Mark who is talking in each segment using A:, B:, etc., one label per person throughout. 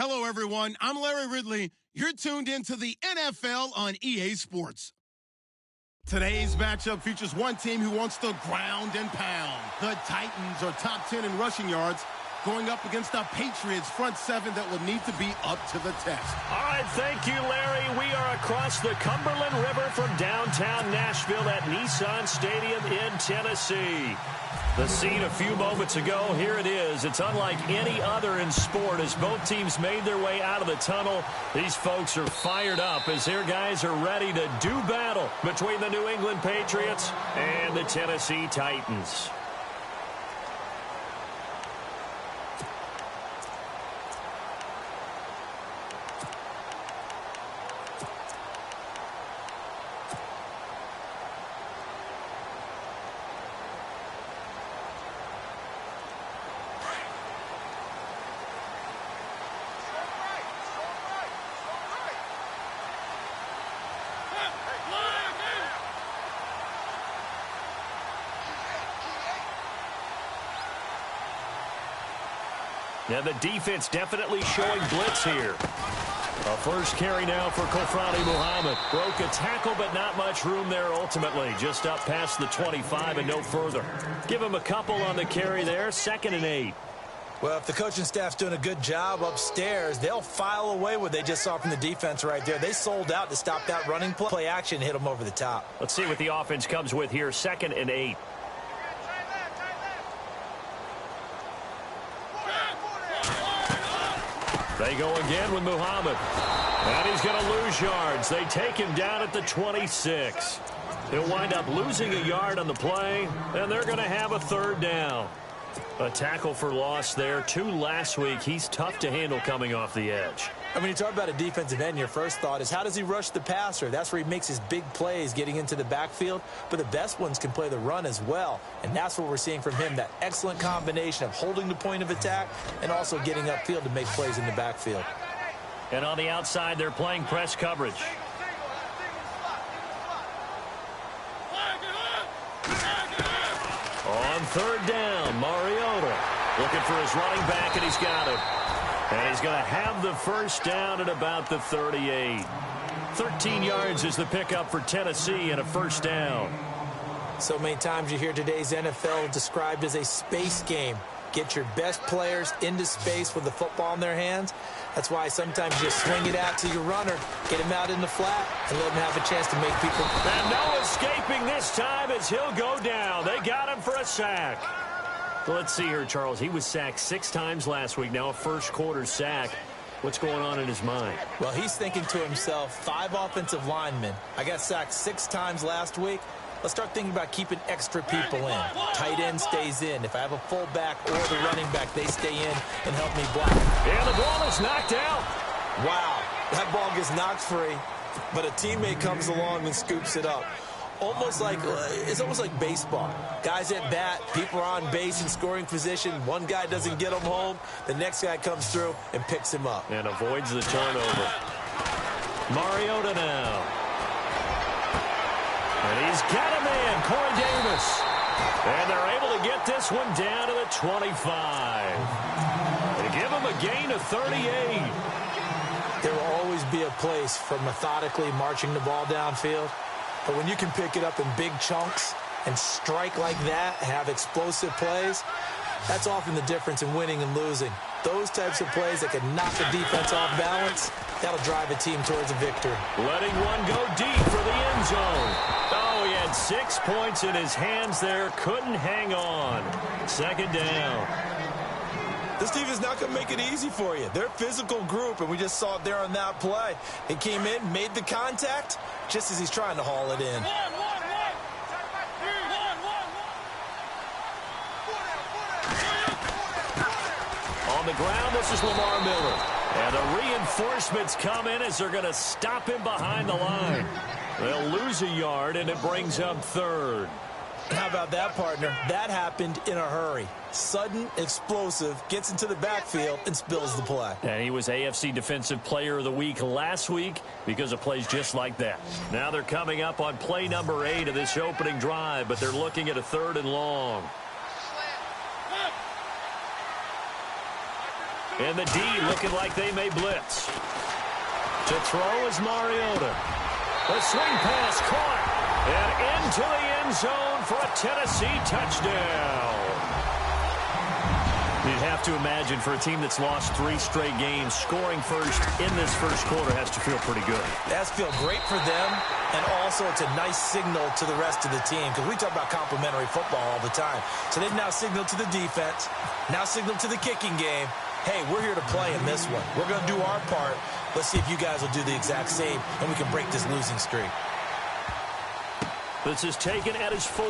A: Hello, everyone. I'm Larry Ridley. You're tuned into the NFL on EA Sports. Today's matchup features one team who wants to ground and pound. The Titans are top 10 in rushing yards, going up against the Patriots front seven that will need to be up to the test.
B: All right, thank you, Larry. We are across the Cumberland River from downtown Nashville at Nissan Stadium in Tennessee. The scene a few moments ago, here it is. It's unlike any other in sport as both teams made their way out of the tunnel. These folks are fired up as their guys are ready to do battle between the New England Patriots and the Tennessee Titans. Yeah, the defense definitely showing blitz here. A first carry now for Kofrani Muhammad. Broke a tackle, but not much room there ultimately. Just up past the 25 and no further. Give him a couple on the carry there. 2nd and 8.
C: Well, if the coaching staff's doing a good job upstairs, they'll file away what they just saw from the defense right there. They sold out to stop that running play action, hit them over the top.
B: Let's see what the offense comes with here. 2nd and 8. They go again with Muhammad. And he's going to lose yards. They take him down at the 26. He'll wind up losing a yard on the play, and they're going to have a 3rd down. A tackle for loss there. 2 last week. He's tough to handle coming off the edge.
C: And when you talk about a defensive end, your first thought is how does he rush the passer? That's where he makes his big plays getting into the backfield. But the best ones can play the run as well. And that's what we're seeing from him, that excellent combination of holding the point of attack and also getting upfield to make plays in the backfield.
B: And on the outside, they're playing press coverage. On 3rd down, Mariota looking for his running back, and he's got it. And he's going to have the first down at about the 38. 13 yards is the pickup for Tennessee and a first down.
C: So many times you hear today's NFL described as a space game. Get your best players into space with the football in their hands. That's why sometimes you swing it out to your runner, get him out in the flat, and let him have a chance to make people.
B: And no escaping this time as he'll go down. They got him for a sack. Let's see here, Charles. He was sacked 6 times last week. Now a first-quarter sack. What's going on in his mind?
C: Well, he's thinking to himself, 5 offensive linemen. I got sacked 6 times last week. Let's start thinking about keeping extra people in. Tight end stays in. If I have a fullback or the running back, they stay in and help me block.
B: And the ball is knocked out.
C: Wow, that ball gets knocked free, but a teammate comes along and scoops it up. It's almost like baseball. Guys at bat, people are on base in scoring position. One guy doesn't get him home. The next guy comes through and picks him up.
B: And avoids the turnover. Mariota now. And he's got a man, Corey Davis. And they're able to get this one down to the 25. They give him a gain of 38.
C: There will always be a place for methodically marching the ball downfield. But when you can pick it up in big chunks and strike like that, have explosive plays, that's often the difference in winning and losing. Those types of plays that can knock the defense off balance, that'll drive a team towards a victory.
B: Letting one go deep for the end zone. Oh, he had 6 points in his hands there. Couldn't hang on. 2nd down.
C: This team is not going to make it easy for you. They're a physical group, and we just saw it there on that play. He came in, made the contact, just as he's trying to haul it in.
B: On the ground, this is Lamar Miller. And the reinforcements come in as they're going to stop him behind the line. They'll lose a yard, and it brings up 3rd.
C: How about that, partner? That happened in a hurry. Sudden, explosive, gets into the backfield, and spills the play.
B: And he was AFC Defensive Player of the Week last week because of plays just like that. Now they're coming up on play number 8 of this opening drive, but they're looking at a 3rd and long. And the D looking like they may blitz. To throw is Mariota. The swing pass caught. And into the end zone for a Tennessee touchdown. You'd have to imagine for a team that's lost 3 straight games, scoring first in this first quarter has to feel pretty good.
C: It has to feel great for them, and also it's a nice signal to the rest of the team, because we talk about complimentary football all the time. So they've now signaled to the defense, now signaled to the kicking game, hey, we're here to play in this one. We're going to do our part. Let's see if you guys will do the exact same, and we can break this losing streak.
B: This is taken at his 4.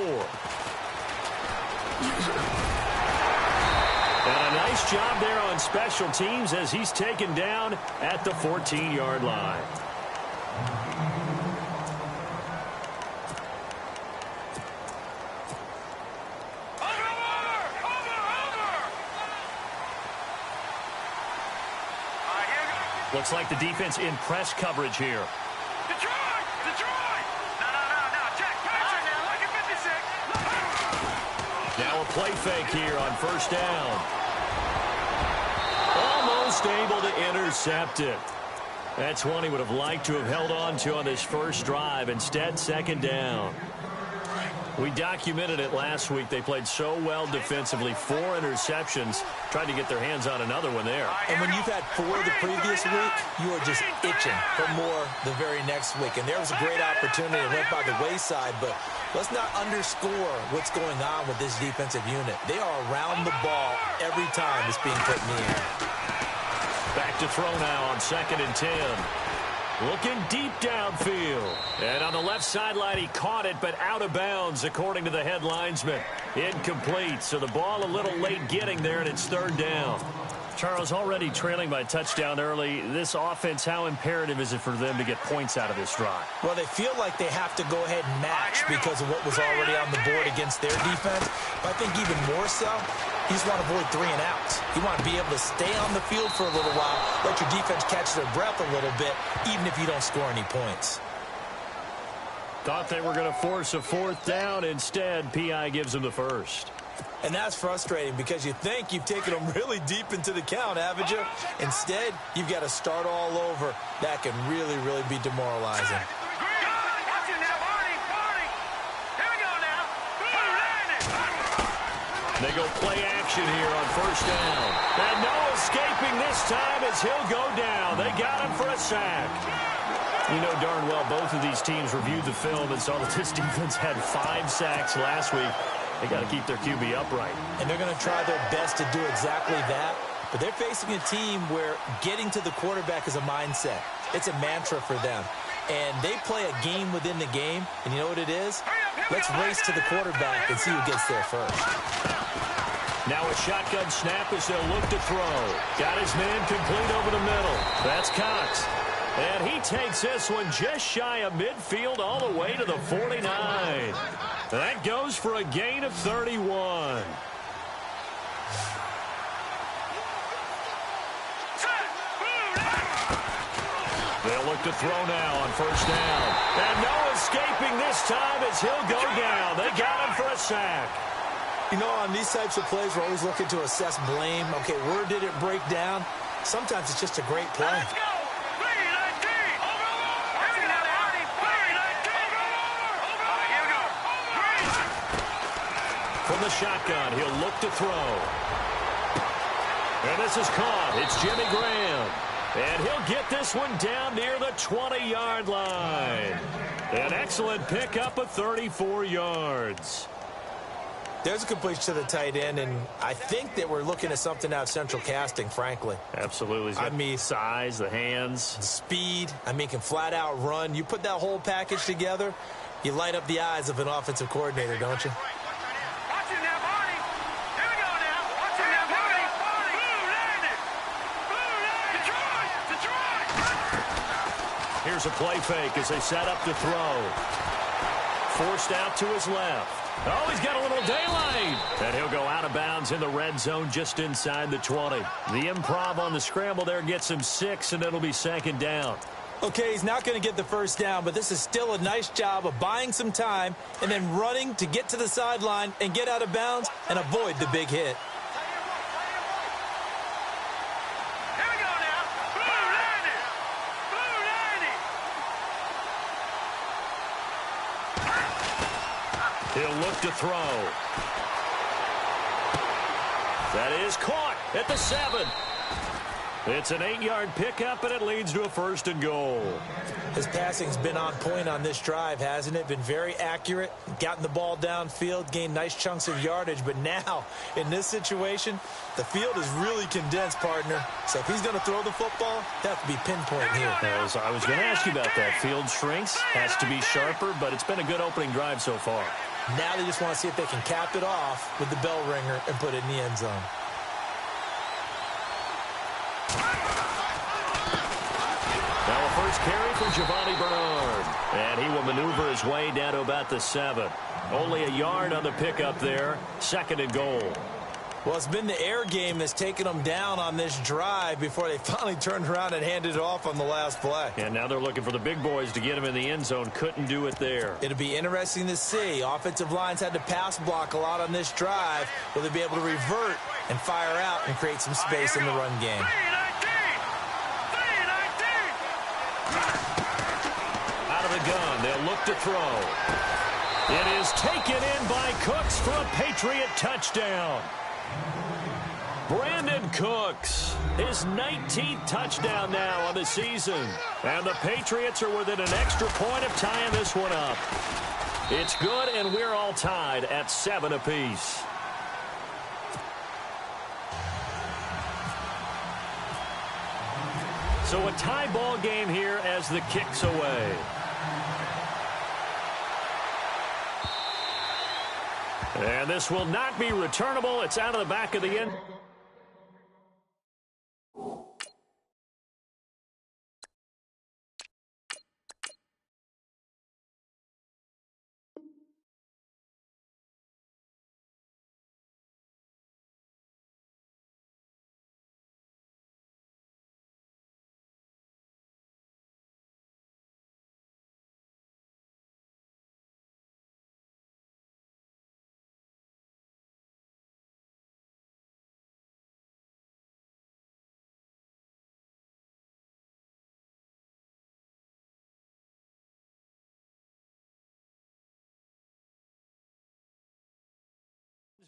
B: And a nice job there on special teams as he's taken down at the 14-yard line. Looks like the defense in press coverage here.
D: Detroit! No, check, Patrick, look at 56.
B: Now a play fake here on first down. Almost able to intercept it. That's one he would have liked to have held on to on this first drive. Instead, second down. We documented it last week. They played so well defensively. 4 interceptions. Tried to get their hands on another one there.
C: And when you've had 4 the previous week, you are just itching for more the very next week. And there was a great opportunity that went by the wayside, but let's not underscore what's going on with this defensive unit. They are around the ball every time it's being put in the air.
B: Back to throw now on 2nd and 10. Looking deep downfield. And on the left sideline, he caught it, but out of bounds, according to the head linesman. Incomplete, so the ball a little late getting there, and it's 3rd down. Charles, already trailing by a touchdown early. This offense, how imperative is it for them to get points out of this drive?
C: Well, they feel like they have to go ahead and match because of what was already on the board against their defense. But I think even more so, you just want to avoid 3 and outs. You want to be able to stay on the field for a little while, let your defense catch their breath a little bit, even if you don't score any points.
B: Thought they were going to force a 4th down. Instead, P.I. gives them the first.
C: And that's frustrating because you think you've taken them really deep into the count, haven't you? Instead, you've got to start all over. That can really, really be demoralizing.
B: They go play action here on first down. And no escaping this time as he'll go down. They got him for a sack. You know darn well both of these teams reviewed the film and saw that this defense had 5 sacks last week. They got to keep their QB upright.
C: And they're going to try their best to do exactly that. But they're facing a team where getting to the quarterback is a mindset. It's a mantra for them. And they play a game within the game. And you know what it is? Let's race to the quarterback and see who gets there first.
B: Now a shotgun snap as they'll look to throw. Got his man complete over the middle. That's Cox. And he takes this one just shy of midfield all the way to the 49. That goes for a gain of 31. They'll look to throw now on first down. And no escaping this time as he'll go down. They got him for a sack.
C: You know, on these types of plays, we're always looking to assess blame. Okay, where did it break down? Sometimes it's just a great play.
D: Let's go!
B: From the shotgun, he'll look to throw. And this is caught. It's Jimmy Graham. And he'll get this one down near the 20-yard line. An excellent pickup of 34 yards.
C: There's a completion to the tight end, and I think that we're looking at something out of Central Casting, frankly.
B: Absolutely.
C: I mean,
B: size, the hands.
C: Speed. I mean, can flat out run. You put that whole package together, you light up the eyes of an offensive coordinator, don't you?
B: Here's a play fake as they set up to throw. Forced out to his left. Oh, he's got a little daylight. And he'll go out of bounds in the red zone just inside the 20. The improv on the scramble there gets him 6, and it'll be 2nd down.
C: Okay, he's not going to get the first down, but this is still a nice job of buying some time and then running to get to the sideline and get out of bounds and avoid the big hit.
B: He'll look to throw. That is caught at the 7. It's an 8-yard pickup, and it leads to a 1st and goal.
C: His passing's been on point on this drive, hasn't it? Been very accurate, gotten the ball downfield, gained nice chunks of yardage. But now, in this situation, the field is really condensed, partner. So if he's going to throw the football, they have to be pinpoint here.
B: I was going to ask you about that. Field shrinks, has to be sharper, but it's been a good opening drive so far.
C: Now they just want to see if they can cap it off with the bell ringer and put it in the end zone.
B: Now a first carry for Giovanni Bernard. And he will maneuver his way down to about the 7. Only a yard on the pickup there. 2nd and goal.
C: Well, it's been the air game that's taken them down on this drive before they finally turned around and handed it off on the last play.
B: And now they're looking for the big boys to get him in the end zone. Couldn't do it there.
C: It'll be interesting to see. Offensive lines had to pass block a lot on this drive. Will they be able to revert and fire out and create some space in the run game?
B: Out of the gun, they'll look to throw. It is taken in by Cooks for a Patriot touchdown. Brandon Cooks, his 19th touchdown now on the season. And the Patriots are within an extra point of tying this one up. It's good, and we're all tied at 7 apiece. So a tie ball game here as the kick's away. And this will not be returnable. It's out of the back of the end.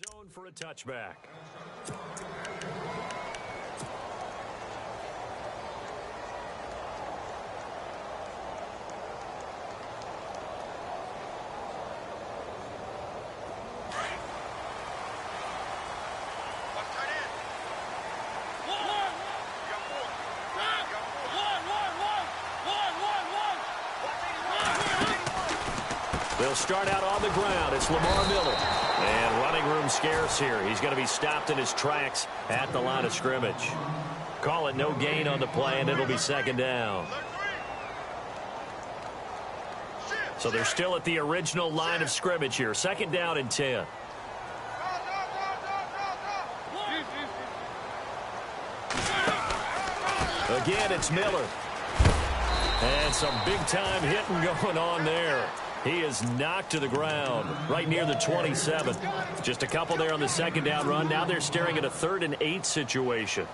B: Zone for a touchback. They'll start out on the ground. It's Lamar Miller. And running room scarce here. He's going to be stopped in his tracks at the line of scrimmage. Call it no gain on the play, and it'll be 2nd down. So they're still at the original line of scrimmage here. 2nd down and 10. Again, it's Miller. And some big-time hitting going on there. He is knocked to the ground right near the 27. Just a couple there on the 2nd down run. Now they're staring at a 3rd and 8 situation.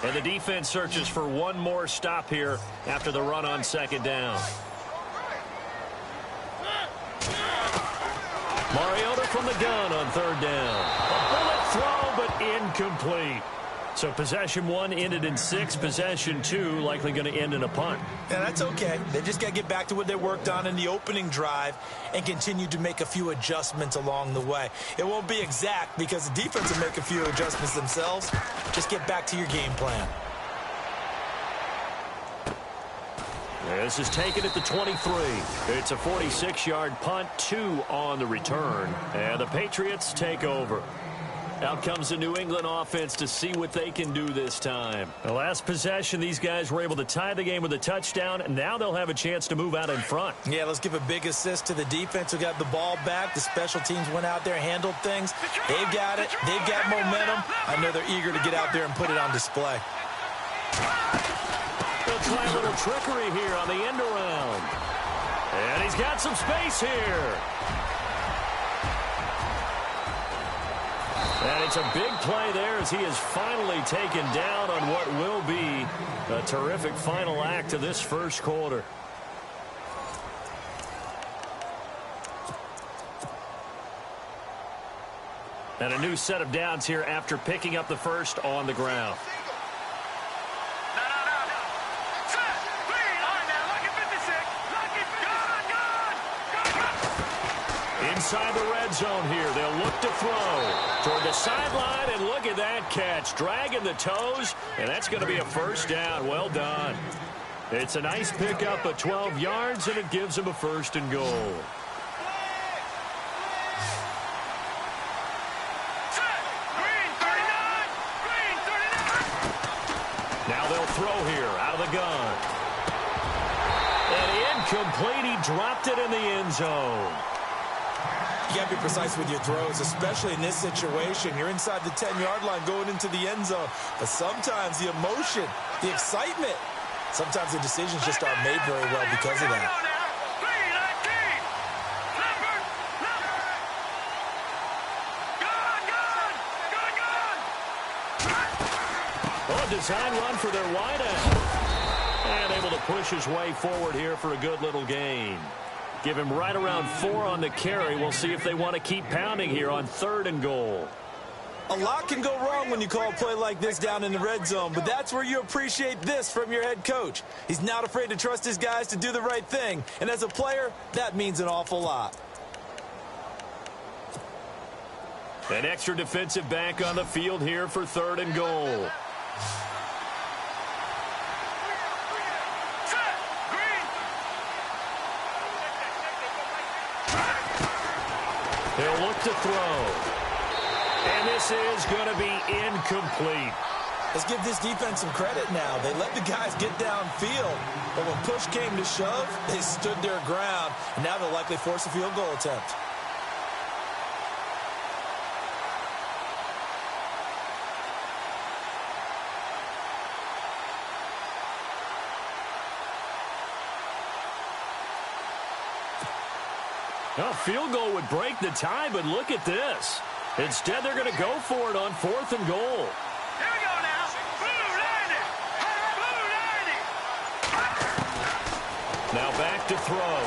B: And the defense searches for one more stop here after the run on 2nd down. Mariota from the gun on 3rd down. A bullet throw, but incomplete. So possession 1 ended in 6. Possession 2 likely going to end in a punt.
C: Yeah, that's okay. They just got to get back to what they worked on in the opening drive and continue to make a few adjustments along the way. It won't be exact because the defense will make a few adjustments themselves. Just get back to your game plan.
B: This is taken at the 23. It's a 46-yard punt, 2 on the return. And the Patriots take over. Out comes the New England offense to see what they can do this time. The last possession, these guys were able to tie the game with a touchdown, and now they'll have a chance to move out in front.
C: Yeah, let's give a big assist to the defense who got the ball back. The special teams went out there, handled things. They've got it. They've got momentum. I know they're eager to get out there and put it on display.
B: They'll try a little trickery here on the end around. And he's got some space here. And it's a big play there as he is finally taken down on what will be a terrific final act of this first quarter. And a new set of downs here after picking up the first on the ground.
D: No. Set. Clean. All right, now. Lucky 56. Lucky 56. Gone.
B: Inside the red zone here. They'll look to throw toward the sideline, and look at that catch. Dragging the toes, and that's going to be a first down. Well done. It's a nice pickup of 12 yards, and it gives them a first and goal. Now they'll throw here out of the gun. And incomplete. He dropped it in the end zone.
C: You got to be precise with your throws, especially in this situation. You're inside the 10-yard line going into the end zone. But sometimes the emotion, the excitement, sometimes the decisions just aren't made very well because of that.
B: Design run for their wideout. And able to push his way forward here for a good little gain. Give him right around 4 on the carry. We'll see if they want to keep pounding here on 3rd and goal.
C: A lot can go wrong when you call a play like this down in the red zone, but that's where you appreciate this from your head coach. He's not afraid to trust his guys to do the right thing, and as a player, that means an awful lot.
B: An extra defensive back on the field here for 3rd and goal. They'll look to throw. And this is going to be incomplete.
C: Let's give this defense some credit now. They let the guys get downfield, but when push came to shove, they stood their ground, and now they'll likely force a field goal attempt.
B: A field goal would break the tie, but look at this. Instead, they're going to go for it on 4th and goal.
D: Here we go now. Blue 90. Blue 90.
B: Now back to throw.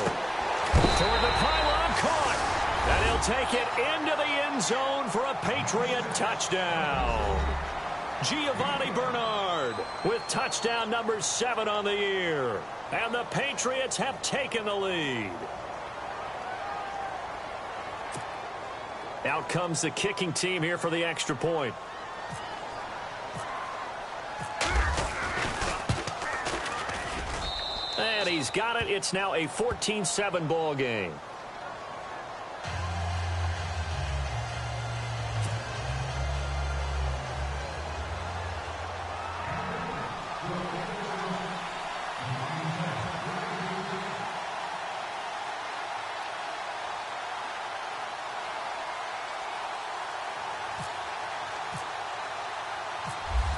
B: Toward the pylon, caught. And he'll take it into the end zone for a Patriot touchdown. Giovanni Bernard with touchdown number 7 on the year. And the Patriots have taken the lead. Out comes the kicking team here for the extra point. And he's got it. It's now a 14-7 ball game.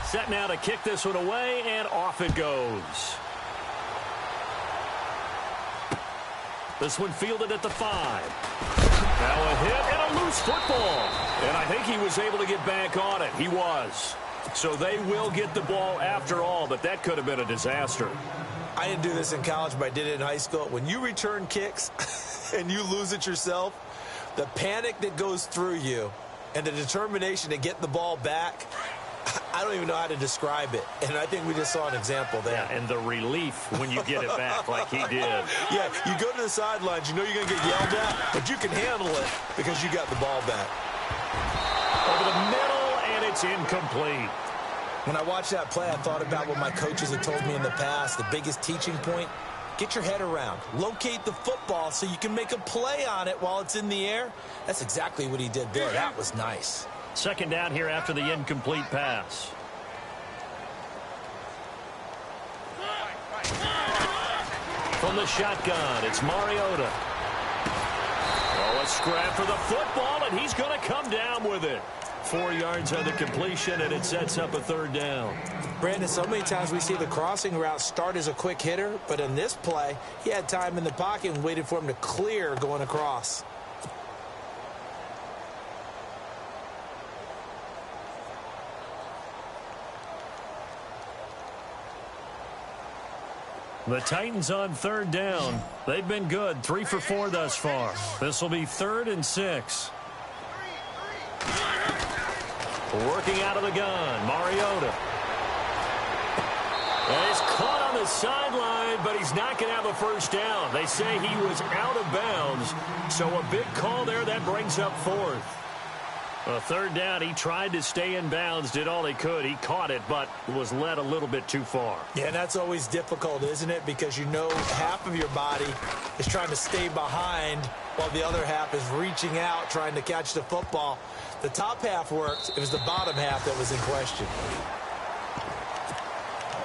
B: Set now to kick this one away, and off it goes. This one fielded at the 5. Now a hit and a loose football. And I think he was able to get back on it. He was. So they will get the ball after all, but that could have been a disaster.
C: I didn't do this in college, but I did it in high school. When you return kicks and you lose it yourself, the panic that goes through you and the determination to get the ball back, I don't even know how to describe it. And I think we just saw an example there.
B: Yeah, and the relief when you get it back like he did.
C: Yeah, you go to the sidelines, you know you're going to get yelled at, but you can handle it because you got the ball back.
B: Over the middle, and it's incomplete.
C: When I watched that play, I thought about what my coaches had told me in the past. The biggest teaching point, get your head around. Locate the football so you can make a play on it while it's in the air. That's exactly what he did there. That was nice.
B: Second down here after the incomplete pass. From the shotgun, it's Mariota. Oh, a scrap for the football, and he's going to come down with it. 4 yards on the completion, and it sets up a 3rd down.
C: Brandon, so many times we see the crossing route start as a quick hitter, but in this play, he had time in the pocket and waited for him to clear going across.
B: The Titans on 3rd down. They've been good, 3 for 4 thus far. This will be 3rd and 6. Working out of the gun, Mariota. And he's caught on the sideline, but he's not going to have a first down. They say he was out of bounds, so a big call there that brings up fourth. A third down, he tried to stay in bounds, did all he could. He caught it, but was led a little bit too far.
C: Yeah, and that's always difficult, isn't it? Because you know half of your body is trying to stay behind while the other half is reaching out, trying to catch the football. The top half worked. It was the bottom half that was in question.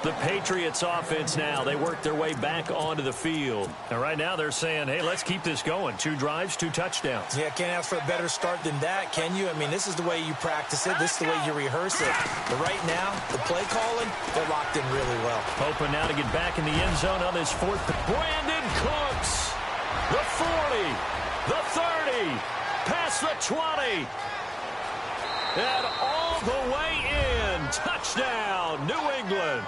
B: The Patriots offense now, they work their way back onto the field. And right now they're saying, hey, let's keep this going. 2 drives, 2 touchdowns.
C: Yeah, can't ask for a better start than that, can you? I mean, this is the way you practice it. This is the way you rehearse it. But right now, the play calling, they're locked in really well.
B: Hoping now to get back in the end zone on this fourth. Brandon Cooks, the 40, the 30, past the 20. And all the way in. Touchdown, New England.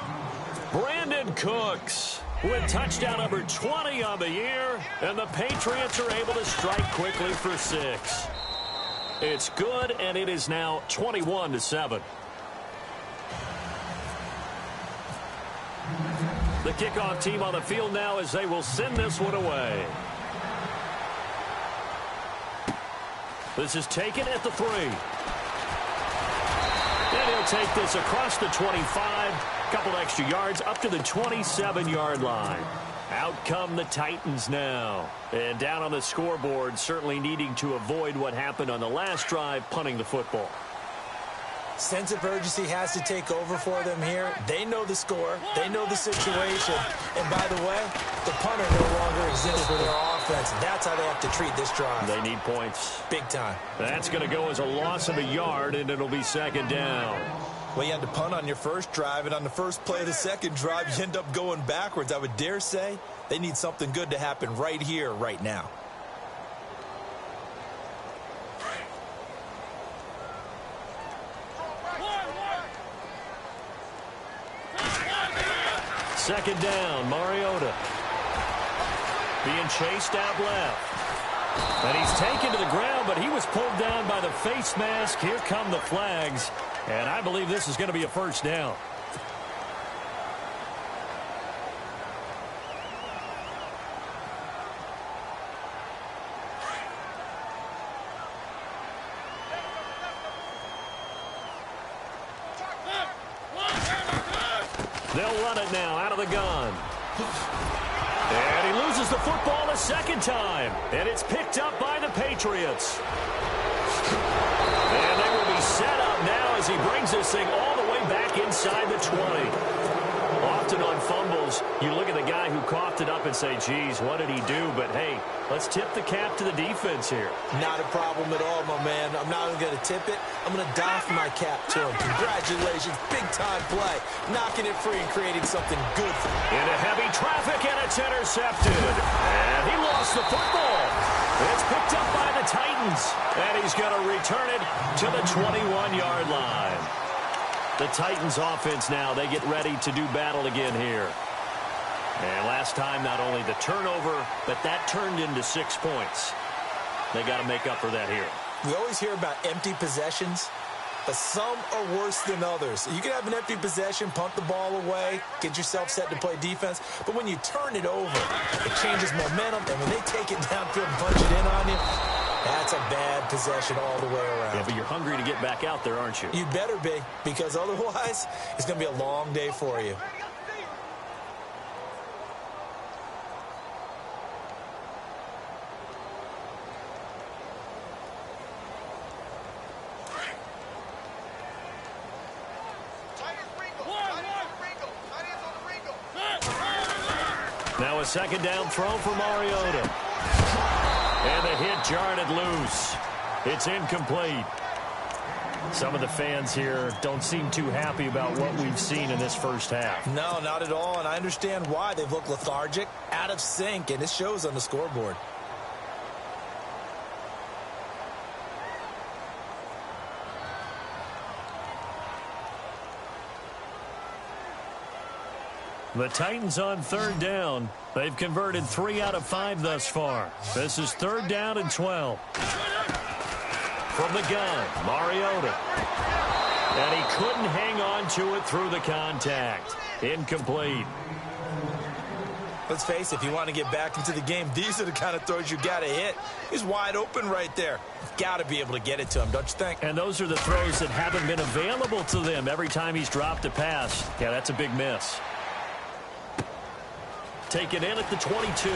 B: Brandon Cooks with touchdown number 20 on the year, and the Patriots are able to strike quickly for 6. It's good, and it is now 21-7. The kickoff team on the field now as they will send this one away. This is taken at the 3. And he'll take this across the 25, couple extra yards up to the 27-yard line. Out come the Titans now. And down on the scoreboard, certainly needing to avoid what happened on the last drive, punting the football.
C: Sense of urgency has to take over for them here. They know the score. They know the situation. And by the way, the punter no longer exists for their offense. That's how they have to treat this drive.
B: They need points.
C: Big time.
B: That's going to go as a loss of a yard, and it'll be second down.
E: Well, you had to punt on your first drive, and on the first play of the second drive, you end up going backwards. I would dare say they need something good to happen right here, right now.
B: Second down, Mariota. Being chased out left. And he's taken to the ground, but he was pulled down by the face mask. Here come the flags. And I believe this is going to be a first down. They'll run it now out of the gun. And he loses the football a second time. And it's picked up by the Patriots. And they will be set up now as he brings this thing all the way back inside the 20. Often on fumbles, you look at the guy who coughed it up and say, geez, what did he do? But, hey, let's tip the cap to the defense here.
C: Not a problem at all, my man. I'm not even going to tip it. I'm going to doff my cap to him. Congratulations. Big-time play. Knocking it free and creating something good for him.
B: Into heavy traffic, and it's intercepted. And he lost the football. It's picked up by the Titans. And he's going to return it to the 21-yard line. The Titans offense now, they get ready to do battle again here. And last time, not only the turnover, but that turned into 6 points. They got to make up for that here.
C: We always hear about empty possessions, but some are worse than others. You can have an empty possession, punt the ball away, get yourself set to play defense, but when you turn it over, it changes momentum, and when they take it downfield and punch it in on you, that's a bad possession all the way around.
B: Yeah, but you're hungry to get back out there, aren't you?
C: You better be, because otherwise, it's going to be a long day for you.
B: Now a second down throw for Mariota. And the hit jarred it loose. It's incomplete. Some of the fans here don't seem too happy about what we've seen in this first half.
C: No, not at all, and I understand why. They've looked lethargic, out of sync, and it shows on the scoreboard.
B: The Titans on third down. They've converted 3 out of 5 thus far. This is third down and 12. From the gun, Mariota. And he couldn't hang on to it through the contact. Incomplete.
E: Let's face it, if you want to get back into the game, these are the kind of throws you got to hit. He's wide open right there. Got to be able to get it to him, don't you think?
B: And those are the throws that haven't been available to them every time he's dropped a pass. Yeah, that's a big miss. Take it in at the 22.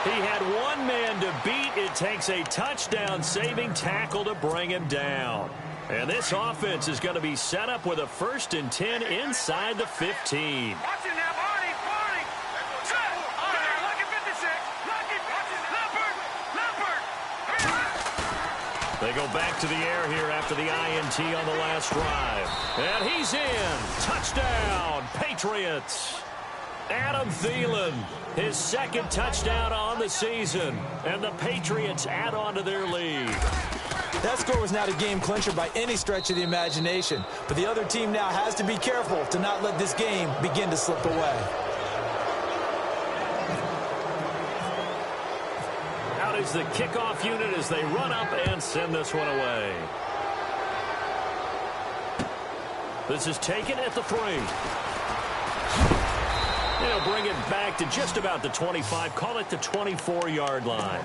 B: He had one man to beat. It takes a touchdown-saving tackle to bring him down. And this offense is going to be set up with a 1st and 10 inside the 15.
D: Watch it now, Barney. Set. Lucky 56. Lucky. Leopard.
B: They go back to the air here after the INT on the last drive. And he's in. Touchdown, Patriots. Adam Thielen, his 2nd touchdown on the season. And the Patriots add on to their lead.
C: That score was not a game clincher by any stretch of the imagination. But the other team now has to be careful to not let this game begin to slip away.
B: Out is the kickoff unit as they run up and send this one away. This is taken at the 3. They'll bring it back to just about the 25. Call it the 24-yard line.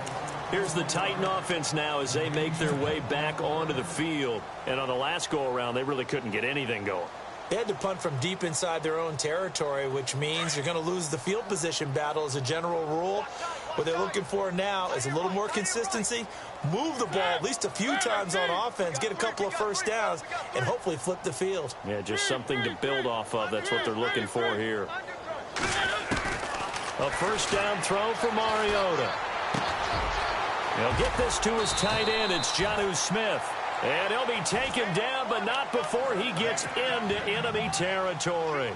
B: Here's the Titan offense now as they make their way back onto the field. And on the last go-around, they really couldn't get anything going.
C: They had to punt from deep inside their own territory, which means you're going to lose the field position battle as a general rule. What they're looking for now is a little more consistency, move the ball at least a few times on offense, get a couple of first downs, and hopefully flip the field.
B: Yeah, just something to build off of. That's what they're looking for here. A 1st down throw for Mariota. He'll get this to his tight end. It's Jonnu Smith. And he'll be taken down, but not before he gets into enemy territory.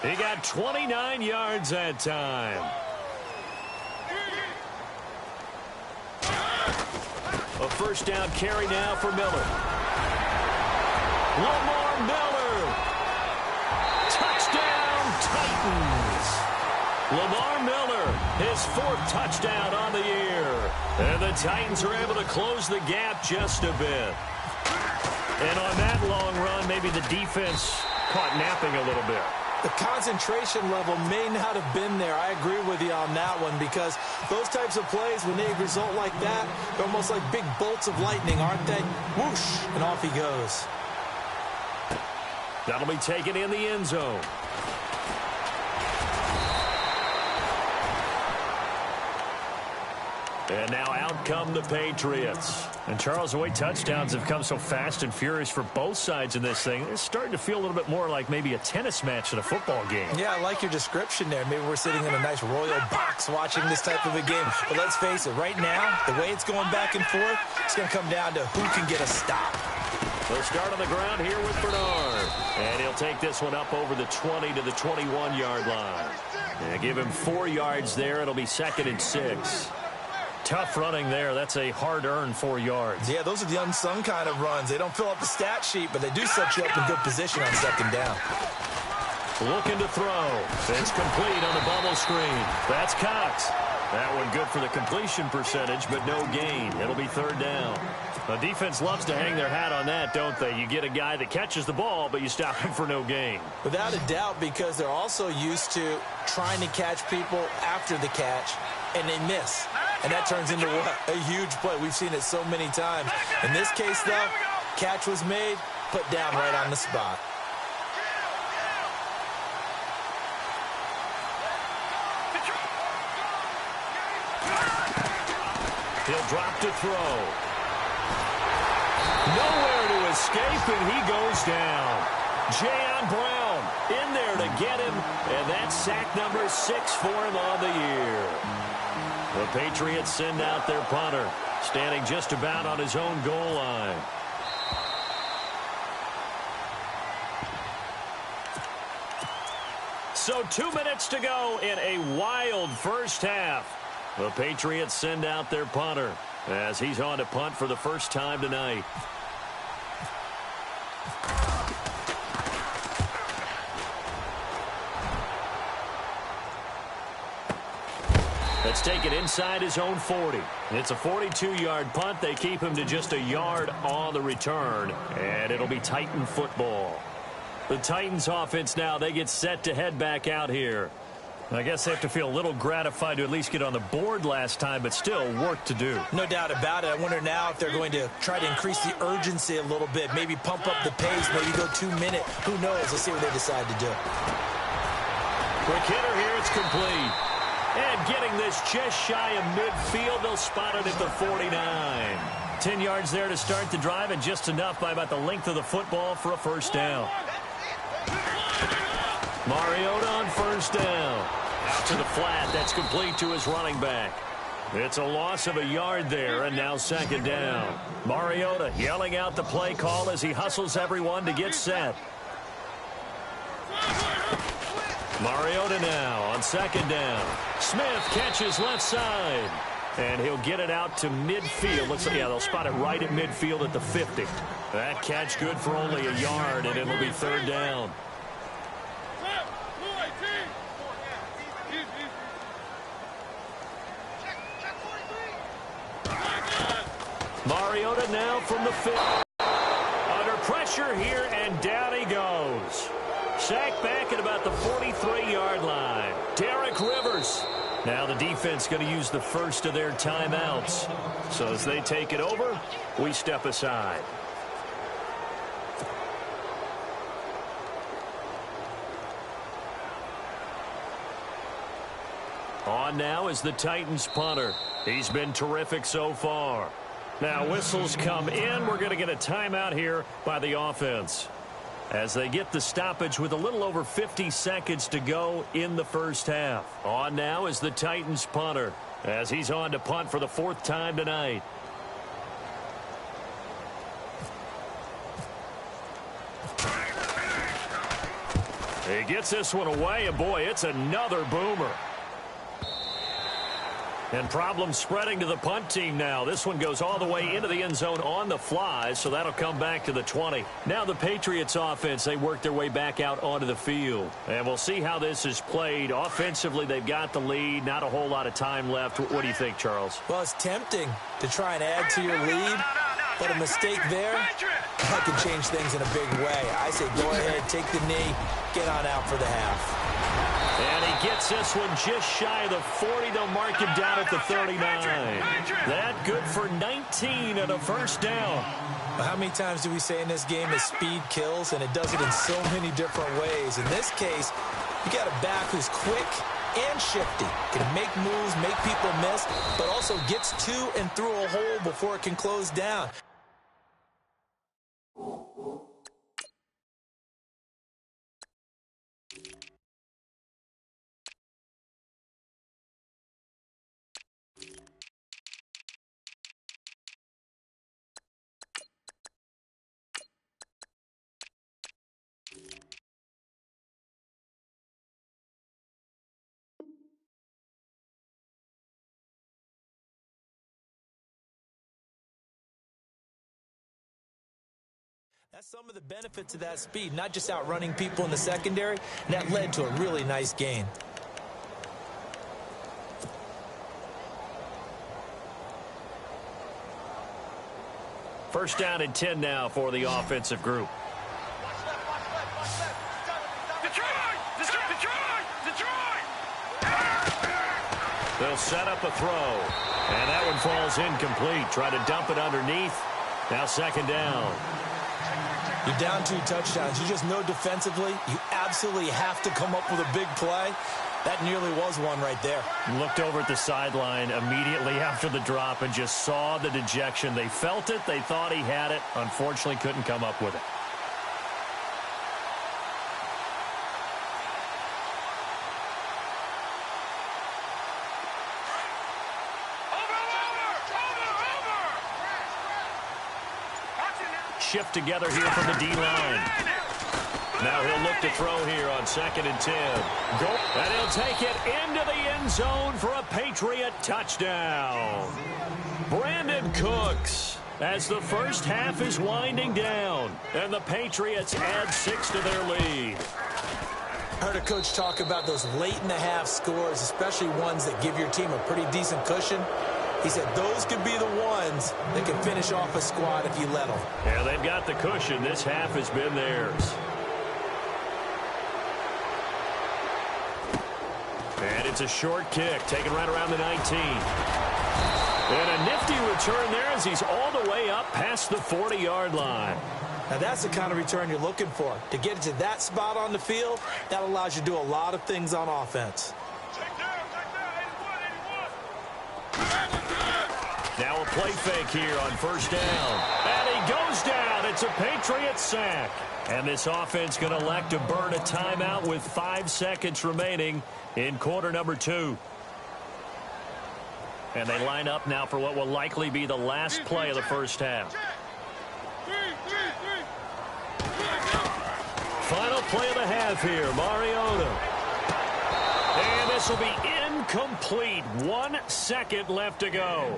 B: He got 29 yards that time. A 1st down carry now for Miller. Lamar Miller. Touchdown, Titans. Lamar Miller, his 4th touchdown on the year. And the Titans are able to close the gap just a bit. And on that long run, maybe the defense caught napping a little bit.
C: The concentration level may not have been there. I agree with you on that one because those types of plays, when they result like that, they're almost like big bolts of lightning, aren't they? Whoosh, and off he goes.
B: That'll be taken in the end zone. And now out come the Patriots. And Charles, the way touchdowns have come so fast and furious for both sides in this thing, it's starting to feel a little bit more like maybe a tennis match than a football game.
C: Yeah, I like your description there. Maybe we're sitting in a nice royal box watching this type of a game. But let's face it, right now, the way it's going back and forth, it's going to come down to who can get a stop.
B: They'll start on the ground here with Bernard. And he'll take this one up over the 20 to the 21-yard line. And give him 4 yards there. It'll be 2nd and 6. Tough running there. That's a hard-earned 4 yards.
E: Yeah, those are the unsung kind of runs. They don't fill up the stat sheet, but they do set you up in good position on 2nd down.
B: Looking to throw. It's complete on the bubble screen. That's Cox. That one good for the completion percentage, but no gain. It'll be 3rd down. The defense loves to hang their hat on that, don't they? You get a guy that catches the ball, but you stop him for no gain.
C: Without a doubt, because they're also used to trying to catch people after the catch, and they miss. And that turns into what? A huge play. We've seen it so many times. In this case, though, catch was made, put down right on the spot.
B: He'll drop to throw. Nowhere to escape, and he goes down. Jayon Brown in there to get him, and that's sack number 6 for him on the year. The Patriots send out their punter, standing just about on his own goal line. So 2 minutes to go in a wild first half. The Patriots send out their punter as he's on to punt for the first time tonight. Let's take it inside his own 40. It's a 42-yard punt. They keep him to just a yard on the return, and it'll be Titan football. The Titans offense now, they get set to head back out here. I guess they have to feel a little gratified to at least get on the board last time, but still work to do.
C: No doubt about it. I wonder now if they're going to try to increase the urgency a little bit, maybe pump up the pace, maybe go 2 minute. Who knows? Let's see what they decide to do.
B: Quick hitter here, it's complete. And getting this just shy of midfield, they'll spot it at the 49. 10 yards there to start the drive, and just enough by about the length of the football for a first down. Mariota on first down. Out to the flat. That's complete to his running back. It's a loss of a yard there, and now second down. Mariota yelling out the play call as he hustles everyone to get set. Mariota now on second down. Smith catches left side. And he'll get it out to midfield. Looks like, yeah, they'll spot it right at midfield at the 50. That catch good for only a yard, and it'll be third down. Mariota now from the 50. Under pressure here, and down he goes. Sacked back at about the 43-yard line. Derek Rivers. Now the defense going to use the first of their timeouts. So as they take it over, we step aside. On now is the Titans punter. He's been terrific so far. Now whistles come in. We're going to get a timeout here by the offense, as they get the stoppage with a little over 50 seconds to go in the first half. On now is the Titans punter, as he's on to punt for the 4th time tonight. He gets this one away, and boy, it's another boomer. And problems spreading to the punt team now. This one goes all the way into the end zone on the fly, so that'll come back to the 20. Now the Patriots offense, they work their way back out onto the field. And we'll see how this is played. Offensively, they've got the lead. Not a whole lot of time left. What do you think, Charles?
C: Well, it's tempting to try and add to your lead, but a mistake there, that could change things in a big way. I say go ahead, take the knee, get on out for the half.
B: And he gets this one just shy of the 40. They'll mark him down at the 39. That good for 19 and a first down.
C: Well, how many times do we say in this game that speed kills, and it does it in so many different ways? In this case, you got a back who's quick and shifty. Can make moves, make people miss, but also gets to and through a hole before it can close down. That's some of the benefits of that speed, not just outrunning people in the secondary. And that led to a really nice gain.
B: First down and 10 now for the offensive group. They'll set up a throw. And that one falls incomplete. Try to dump it underneath. Now second down.
C: You're down 2 touchdowns. You just know defensively you absolutely have to come up with a big play. That nearly was one right there.
B: Looked over at the sideline immediately after the drop and just saw the dejection. They felt it. They thought he had it. Unfortunately, couldn't come up with it. Shift together here from the D-line. Now he'll look to throw here on 2nd and 10. And he'll take it into the end zone for a Patriot touchdown. Brandon Cooks, as the first half is winding down, and the Patriots add 6 to their lead.
C: I heard a coach talk about those late-in-the-half scores, especially ones that give your team a pretty decent cushion. He said those could be the ones that can finish off a squad if you let them.
B: Yeah, they've got the cushion. This half has been theirs. And it's a short kick, taken right around the 19. And a nifty return there as he's all the way up past the 40-yard line.
C: Now, that's the kind of return you're looking for. To get to that spot on the field, that allows you to do a lot of things on offense.
B: Now a play fake here on first down. And he goes down. It's a Patriots sack. And this offense going to elect to burn a timeout with 5 seconds remaining in quarter number 2. And they line up now for what will likely be the last play of the first half. Final play of the half here, Mariota. And this will be incomplete. 1 second left to go.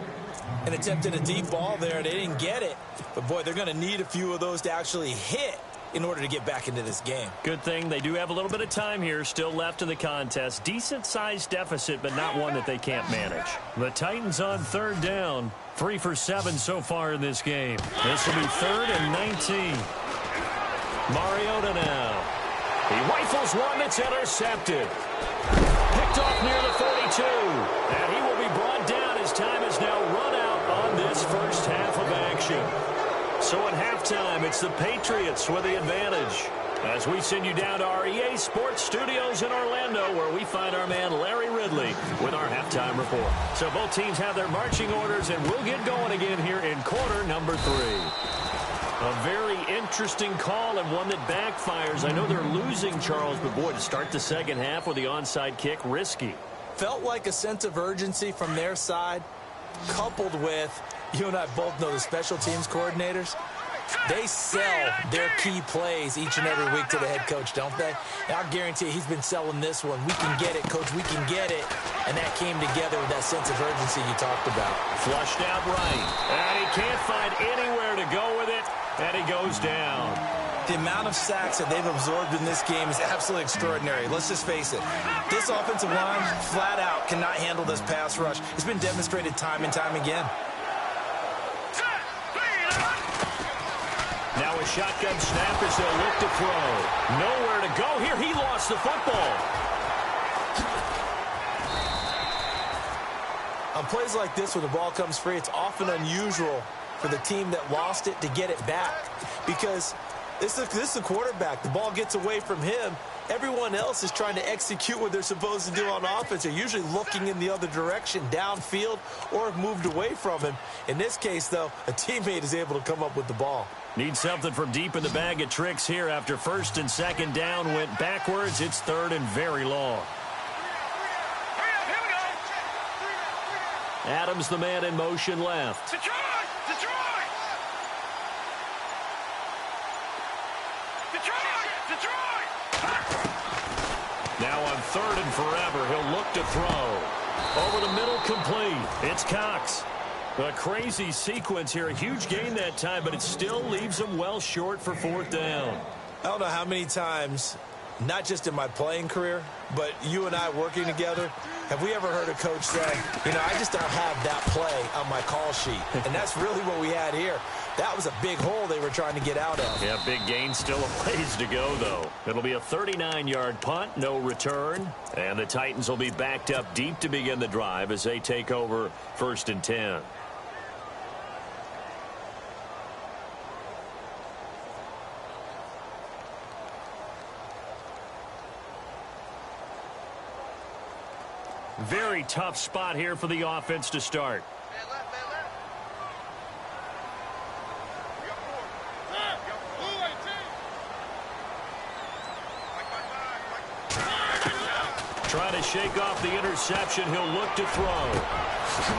C: And attempted a deep ball there. They didn't get it. But, boy, they're going to need a few of those to actually hit in order to get back into this game.
B: Good thing they do have a little bit of time here still left in the contest. Decent-sized deficit, but not one that they can't manage. The Titans on third down. 3 for 7 so far in this game. This will be 3rd and 19. Mariota now. He rifles one that's intercepted. Picked off near the 42. And he will be brought down as time is now run out on this first half of action. So at halftime, it's the Patriots with the advantage. As we send you down to our EA Sports Studios in Orlando, where we find our man Larry Ridley with our halftime report. So both teams have their marching orders, and we'll get going again here in quarter number 3. A very interesting call and one that backfires. I know they're losing, Charles, but boy, to start the second half with the onside kick, risky.
C: Felt like a sense of urgency from their side, coupled with, you and I both know the special teams coordinators. They sell their key plays each and every week to the head coach, don't they? And I guarantee you he's been selling this one. We can get it, coach, we can get it. And that came together with that sense of urgency you talked about.
B: Flushed out right. And he can't find anywhere to go with it. And he goes down.
E: The amount of sacks that they've absorbed in this game is absolutely extraordinary. Let's just face it. This offensive line, flat out, cannot handle this pass rush. It's been demonstrated time and time again.
B: Now a shotgun snap as they'll look to throw. Nowhere to go here. He lost the football.
C: On plays like this where the ball comes free, it's often unusual for the team that lost it to get it back. Because this is the quarterback. The ball gets away from him. Everyone else is trying to execute what they're supposed to do on offense. They're usually looking in the other direction, downfield, or have moved away from him. In this case, though, a teammate is able to come up with the ball.
B: Need something from deep in the bag of tricks here after first and second down went backwards. It's 3rd and very long. Adams, the man in motion left.
D: Detroit!
B: Now on 3rd and forever, he'll look to throw. Over the middle, complete. It's Cox. A crazy sequence here. A huge gain that time, but it still leaves him well short for 4th down.
E: I don't know how many times, not just in my playing career, but you and I working together, have we ever heard a coach say, you know, I just don't have that play on my call sheet. And that's really what we had here. That was a big hole they were trying to get out of.
B: Yeah, big gain, still a ways to go, though. It'll be a 39-yard punt, no return. And the Titans will be backed up deep to begin the drive as they take over 1st and 10. Very tough spot here for the offense to start. Trying to shake off the interception. He'll look to throw.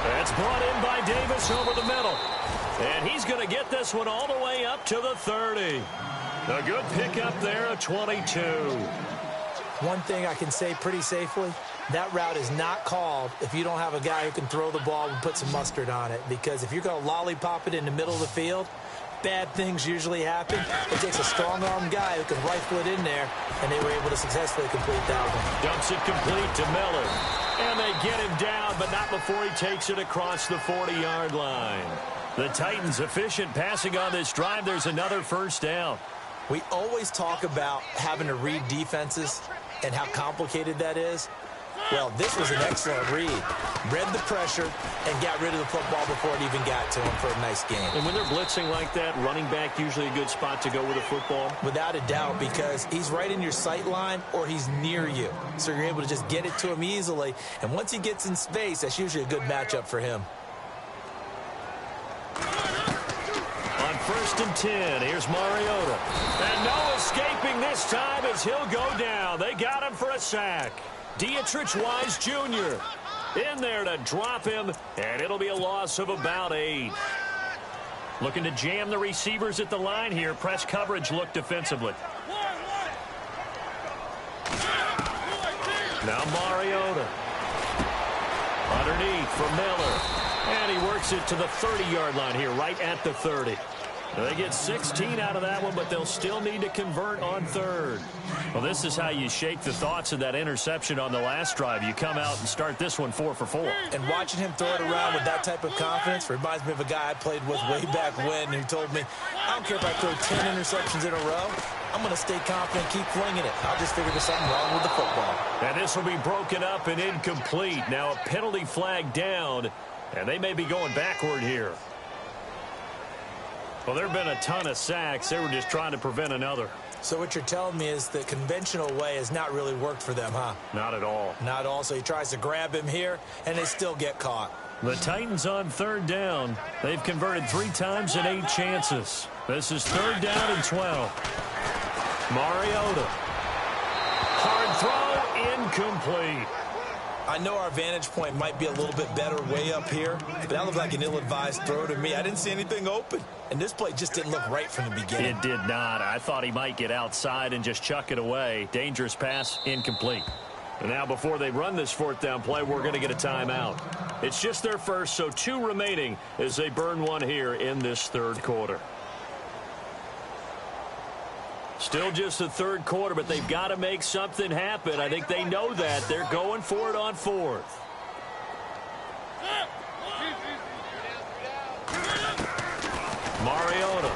B: That's brought in by Davis over the middle. And he's going to get this one all the way up to the 30. A good pickup there, a 22.
C: One thing I can say pretty safely, that route is not called if you don't have a guy who can throw the ball and put some mustard on it. Because if you're going to lollipop it in the middle of the field, bad things usually happen. It takes a strong-arm guy who can rifle it in there, and they were able to successfully complete that one.
B: Dumps it complete to Miller. And they get him down, but not before he takes it across the 40-yard line. The Titans efficient passing on this drive. There's another first down.
C: We always talk about having to read defenses and how complicated that is. Well, this was an excellent read. Read the pressure and got rid of the football before it even got to him for a nice game.
B: And when they're blitzing like that, running back usually a good spot to go with a football?
C: Without a doubt, because he's right in your sight line or he's near you. So you're able to just get it to him easily. And once he gets in space, that's usually a good matchup for him.
B: On 1st and 10, here's Mariota. And no escaping this time as he'll go down. They got him for a sack. Dietrich Wise Jr. in there to drop him, and it'll be a loss of about 8. Looking to jam the receivers at the line here. Press coverage look defensively. Now Mariota. Underneath for Miller. And he works it to the 30-yard line here, right at the 30. They get 16 out of that one, but they'll still need to convert on 3rd. Well, this is how you shake the thoughts of that interception on the last drive. You come out and start this one 4 for 4.
C: And watching him throw it around with that type of confidence reminds me of a guy I played with way back when who told me, I don't care if I throw 10 interceptions in a row. I'm going to stay confident, keep flinging it. I'll just figure there's something wrong with the football.
B: And this will be broken up and incomplete. Now a penalty flag down, and they may be going backward here. Well, there have been a ton of sacks. They were just trying to prevent another.
C: So what you're telling me is the conventional way has not really worked for them, huh?
B: Not at all.
C: Not at all. So he tries to grab him here, and they still get caught.
B: The Titans on 3rd down. They've converted 3 times in 8 chances. This is 3rd down and 12. Mariota. Hard throw, incomplete.
C: I know our vantage point might be a little bit better way up here, but that looked like an ill-advised throw to me. I didn't see anything open, and this play just didn't look right from the beginning.
B: It did not. I thought he might get outside and just chuck it away. Dangerous pass, incomplete. And now before they run this 4th down play, we're going to get a timeout. It's just their first, so 2 remaining as they burn one here in this 3rd quarter. Still just the 3rd quarter, but they've got to make something happen. I think they know that. They're going for it on 4th. Mariota.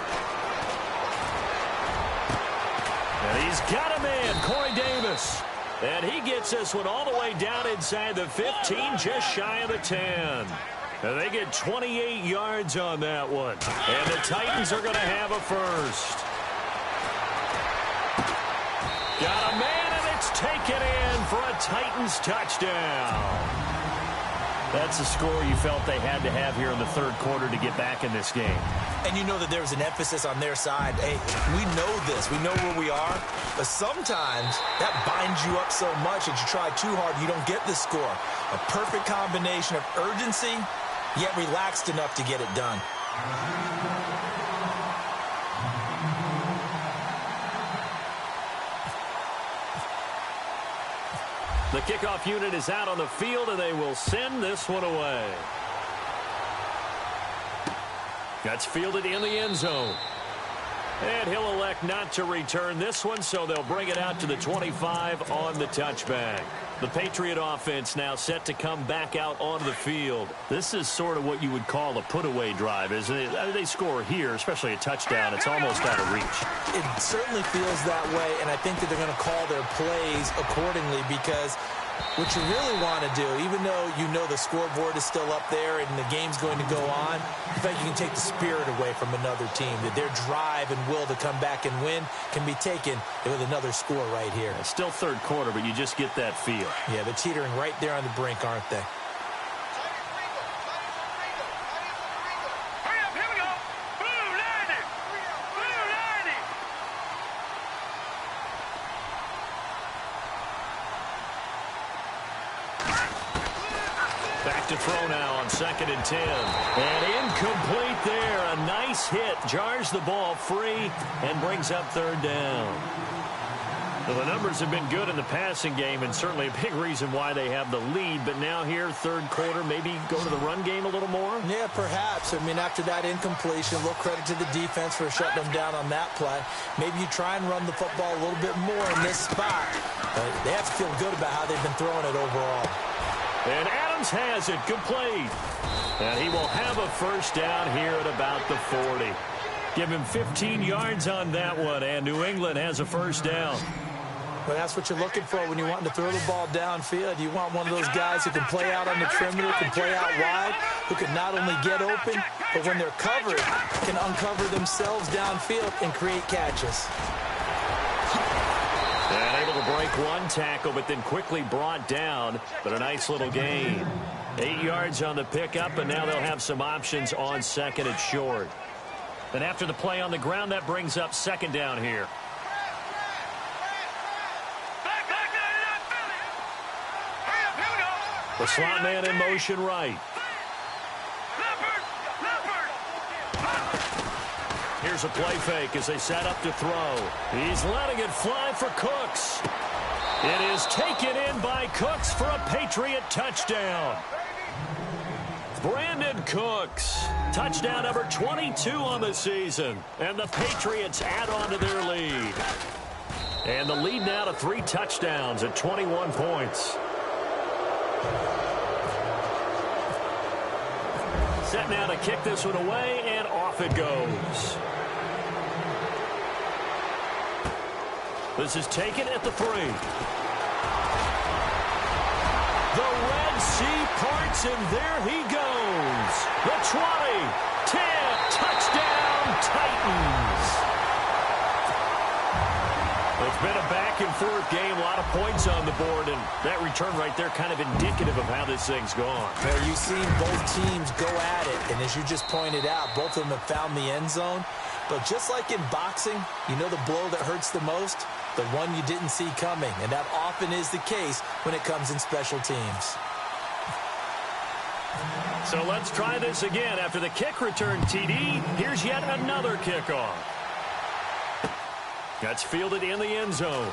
B: And he's got a man, Corey Davis. And he gets this one all the way down inside the 15, just shy of the 10. And they get 28 yards on that one. And the Titans are going to have a first. Got a man, and it's taken in for a Titans touchdown. That's the score you felt they had to have here in the 3rd quarter to get back in this game.
C: And you know that there was an emphasis on their side. Hey, we know this. We know where we are. But sometimes that binds you up so much that you try too hard, you don't get the score. A perfect combination of urgency, yet relaxed enough to get it done.
B: The kickoff unit is out on the field, and they will send this one away. That's fielded in the end zone. And he'll elect not to return this one, so they'll bring it out to the 25 on the touchback. The Patriot offense now set to come back out onto the field. This is sort of what you would call a put-away drive, isn't it? I mean, they score here, especially a touchdown. It's almost out of reach.
C: It certainly feels that way, and I think that they're going to call their plays accordingly because what you really want to do, even though you know the scoreboard is still up there and the game's going to go on, in fact, you can take the spirit away from another team, that their drive and will to come back and win can be taken with another score right here.
B: It's still 3rd quarter, but you just get that feel.
C: Yeah, they're teetering right there on the brink, aren't they?
D: Hurry up, here we go. Blue 90. Blue 90.
B: Back to throw now on 2nd and 10. And incomplete there. A nice hit. Jars the ball free and brings up 3rd down. Well, the numbers have been good in the passing game, and certainly a big reason why they have the lead. But now here, third quarter, maybe go to the run game a little more?
C: Yeah, perhaps. I mean, after that incompletion, a little credit to the defense for shutting them down on that play. Maybe you try and run the football a little bit more in this spot. But they have to feel good about how they've been throwing it overall.
B: And Adams has it complete. And he will have a first down here at about the 40. Give him 15 yards on that one, and New England has a first down.
C: Well, that's what you're looking for when you want to throw the ball downfield. You want one of those guys who can play out on the perimeter, can play out wide, who can not only get open, but when they're covered, can uncover themselves downfield and create catches.
B: And able to break one tackle, but then quickly brought down, but a nice little gain. 8 yards on the pickup, and now they'll have some options on second and short. And after the play on the ground, that brings up second down here. The slot man in motion right. Here's a play fake as they set up to throw. He's letting it fly for Cooks. It is taken in by Cooks for a Patriot touchdown. Brandon Cooks, touchdown number 22 on the season. And the Patriots add on to their lead. And the lead now to 3 touchdowns at 21 points. Set now to kick this one away, and off it goes. This is taken at the 3. The Red Sea parts, and there he goes. The 20, 10, touchdown, Titans. It's been a back-and-forth game, a lot of points on the board, and that return right there kind of indicative of how this thing's gone.
C: Well, you've seen both teams go at it, and as you just pointed out, both of them have found the end zone. But just like in boxing, you know the blow that hurts the most? The one you didn't see coming, and that often is the case when it comes in special teams.
B: So let's try this again. After the kick return TD, here's yet another kickoff. That's fielded in the end zone.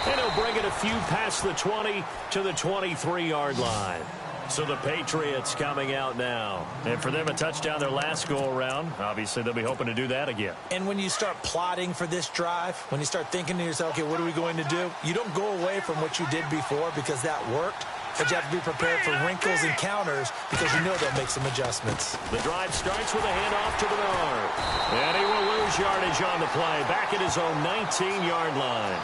B: And he'll bring it a few past the 20 to the 23-yard line. So the Patriots coming out now. And for them, a touchdown their last go-around. Obviously, they'll be hoping to do that again.
C: And when you start plotting for this drive, when you start thinking to yourself, okay, what are we going to do? You don't go away from what you did before because that worked. But you have to be prepared for wrinkles and counters because you know they'll make some adjustments.
B: The drive starts with a handoff to Bernard. And he will lose yardage on the play. Back at his own 19-yard line.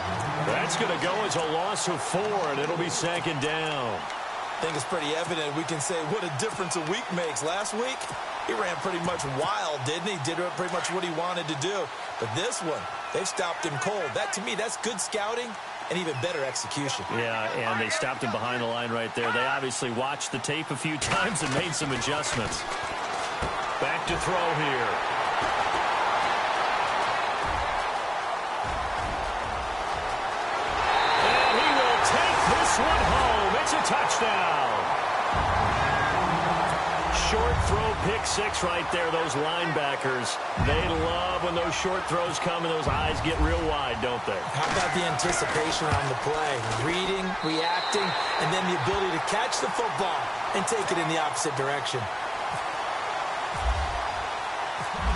B: That's going to go as a loss of 4, and it'll be second down.
E: I think it's pretty evident we can say what a difference a week makes. Last week, he ran pretty much wild, didn't he? Did pretty much what he wanted to do. But this one, they've stopped him cold. That, to me, that's good scouting and even better execution.
B: Yeah, and they stopped him behind the line right there. They obviously watched the tape a few times and made some adjustments. Back to throw here. And he will take this one home. It's a touchdown. Short throw, pick 6 right there. Those linebackers, they love when those short throws come and those eyes get real wide, don't they?
C: How about the anticipation on the play? Reading, reacting, and then the ability to catch the football and take it in the opposite direction.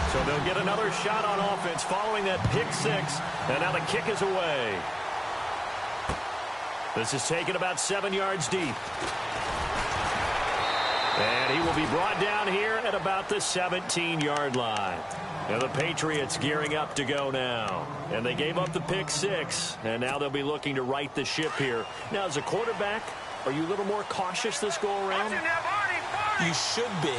B: So they'll get another shot on offense following that pick 6, and now the kick is away. This is taken about 7 yards deep. And he will be brought down here at about the 17-yard line. Now the Patriots gearing up to go now. And they gave up the pick 6, and now they'll be looking to right the ship here. Now, as a quarterback, are you a little more cautious this go-around?
C: You should be,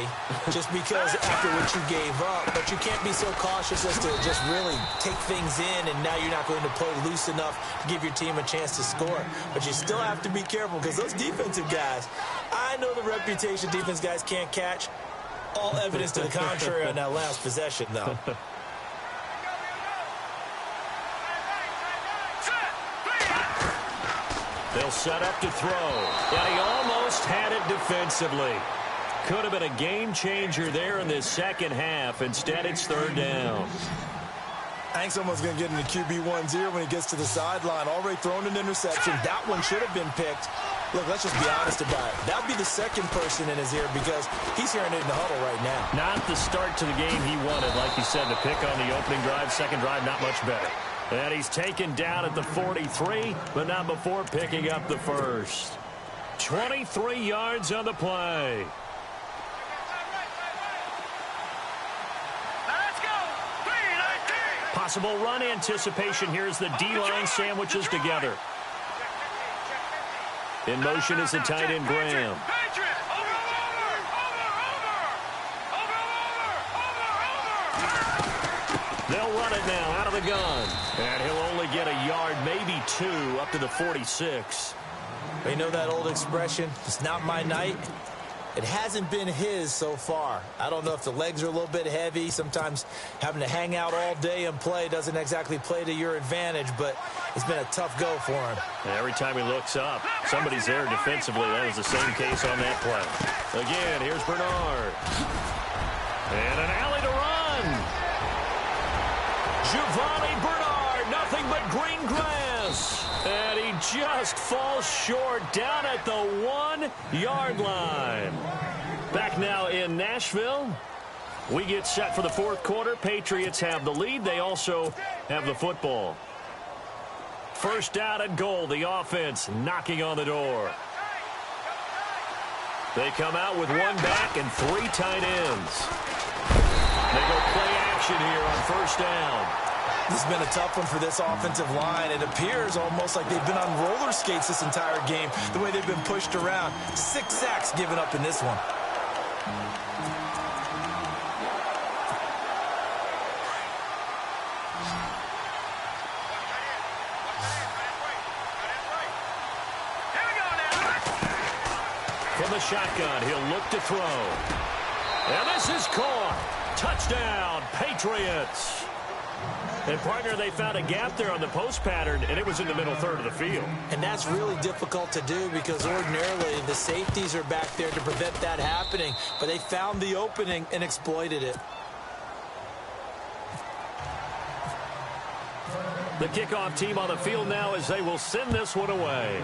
C: just because after what you gave up. But you can't be so cautious as to just really take things in, and now you're not going to play loose enough to give your team a chance to score. But you still have to be careful because those defensive guys, I know the reputation defense guys can't catch. All evidence to the contrary on that last possession, though.
B: They'll set up to throw. And he almost had it defensively. Could have been a game changer there in this second half. Instead, it's third down.
C: I think someone's going to get in the QB1's ear when he gets to the sideline. Already thrown an interception. That one should have been picked. Look, let's just be honest about it. That would be the second person in his ear because he's hearing it in the huddle right now.
B: Not the start to the game he wanted. Like you said, the pick on the opening drive, second drive, not much better. And he's taken down at the 43, but not before picking up the first. 23 yards on the play. Possible run anticipation. Here's the D-line sandwiches together. In motion is the tight end, Graham. They'll run it now out of the gun. And he'll only get a yard, maybe two, up to the 46.
C: You know that old expression, it's not my night? It hasn't been his so far. I don't know if the legs are a little bit heavy. Sometimes having to hang out all day and play doesn't exactly play to your advantage, but it's been a tough go for him.
B: And every time he looks up, somebody's there defensively. That was the same case on that play. Again, here's Bernard. And an alley to run. Giovanni Bernard, nothing but green grass. And he just falls short down at the 1-yard line. Back now in Nashville. We get set for the fourth quarter. Patriots have the lead. They also have the football. First down and goal. The offense knocking on the door. They come out with one back and three tight ends. They go play action here on first down.
C: This has been a tough one for this offensive line. It appears almost like they've been on roller skates this entire game, the way they've been pushed around. 6 sacks given up in this one.
B: From the shotgun, he'll look to throw. And this is caught. Touchdown, Patriots. And, partner, they found a gap there on the post pattern, and it was in the middle third of the field.
C: And that's really difficult to do because ordinarily the safeties are back there to prevent that happening. But they found the opening and exploited it.
B: The kickoff team on the field now as they will send this one away.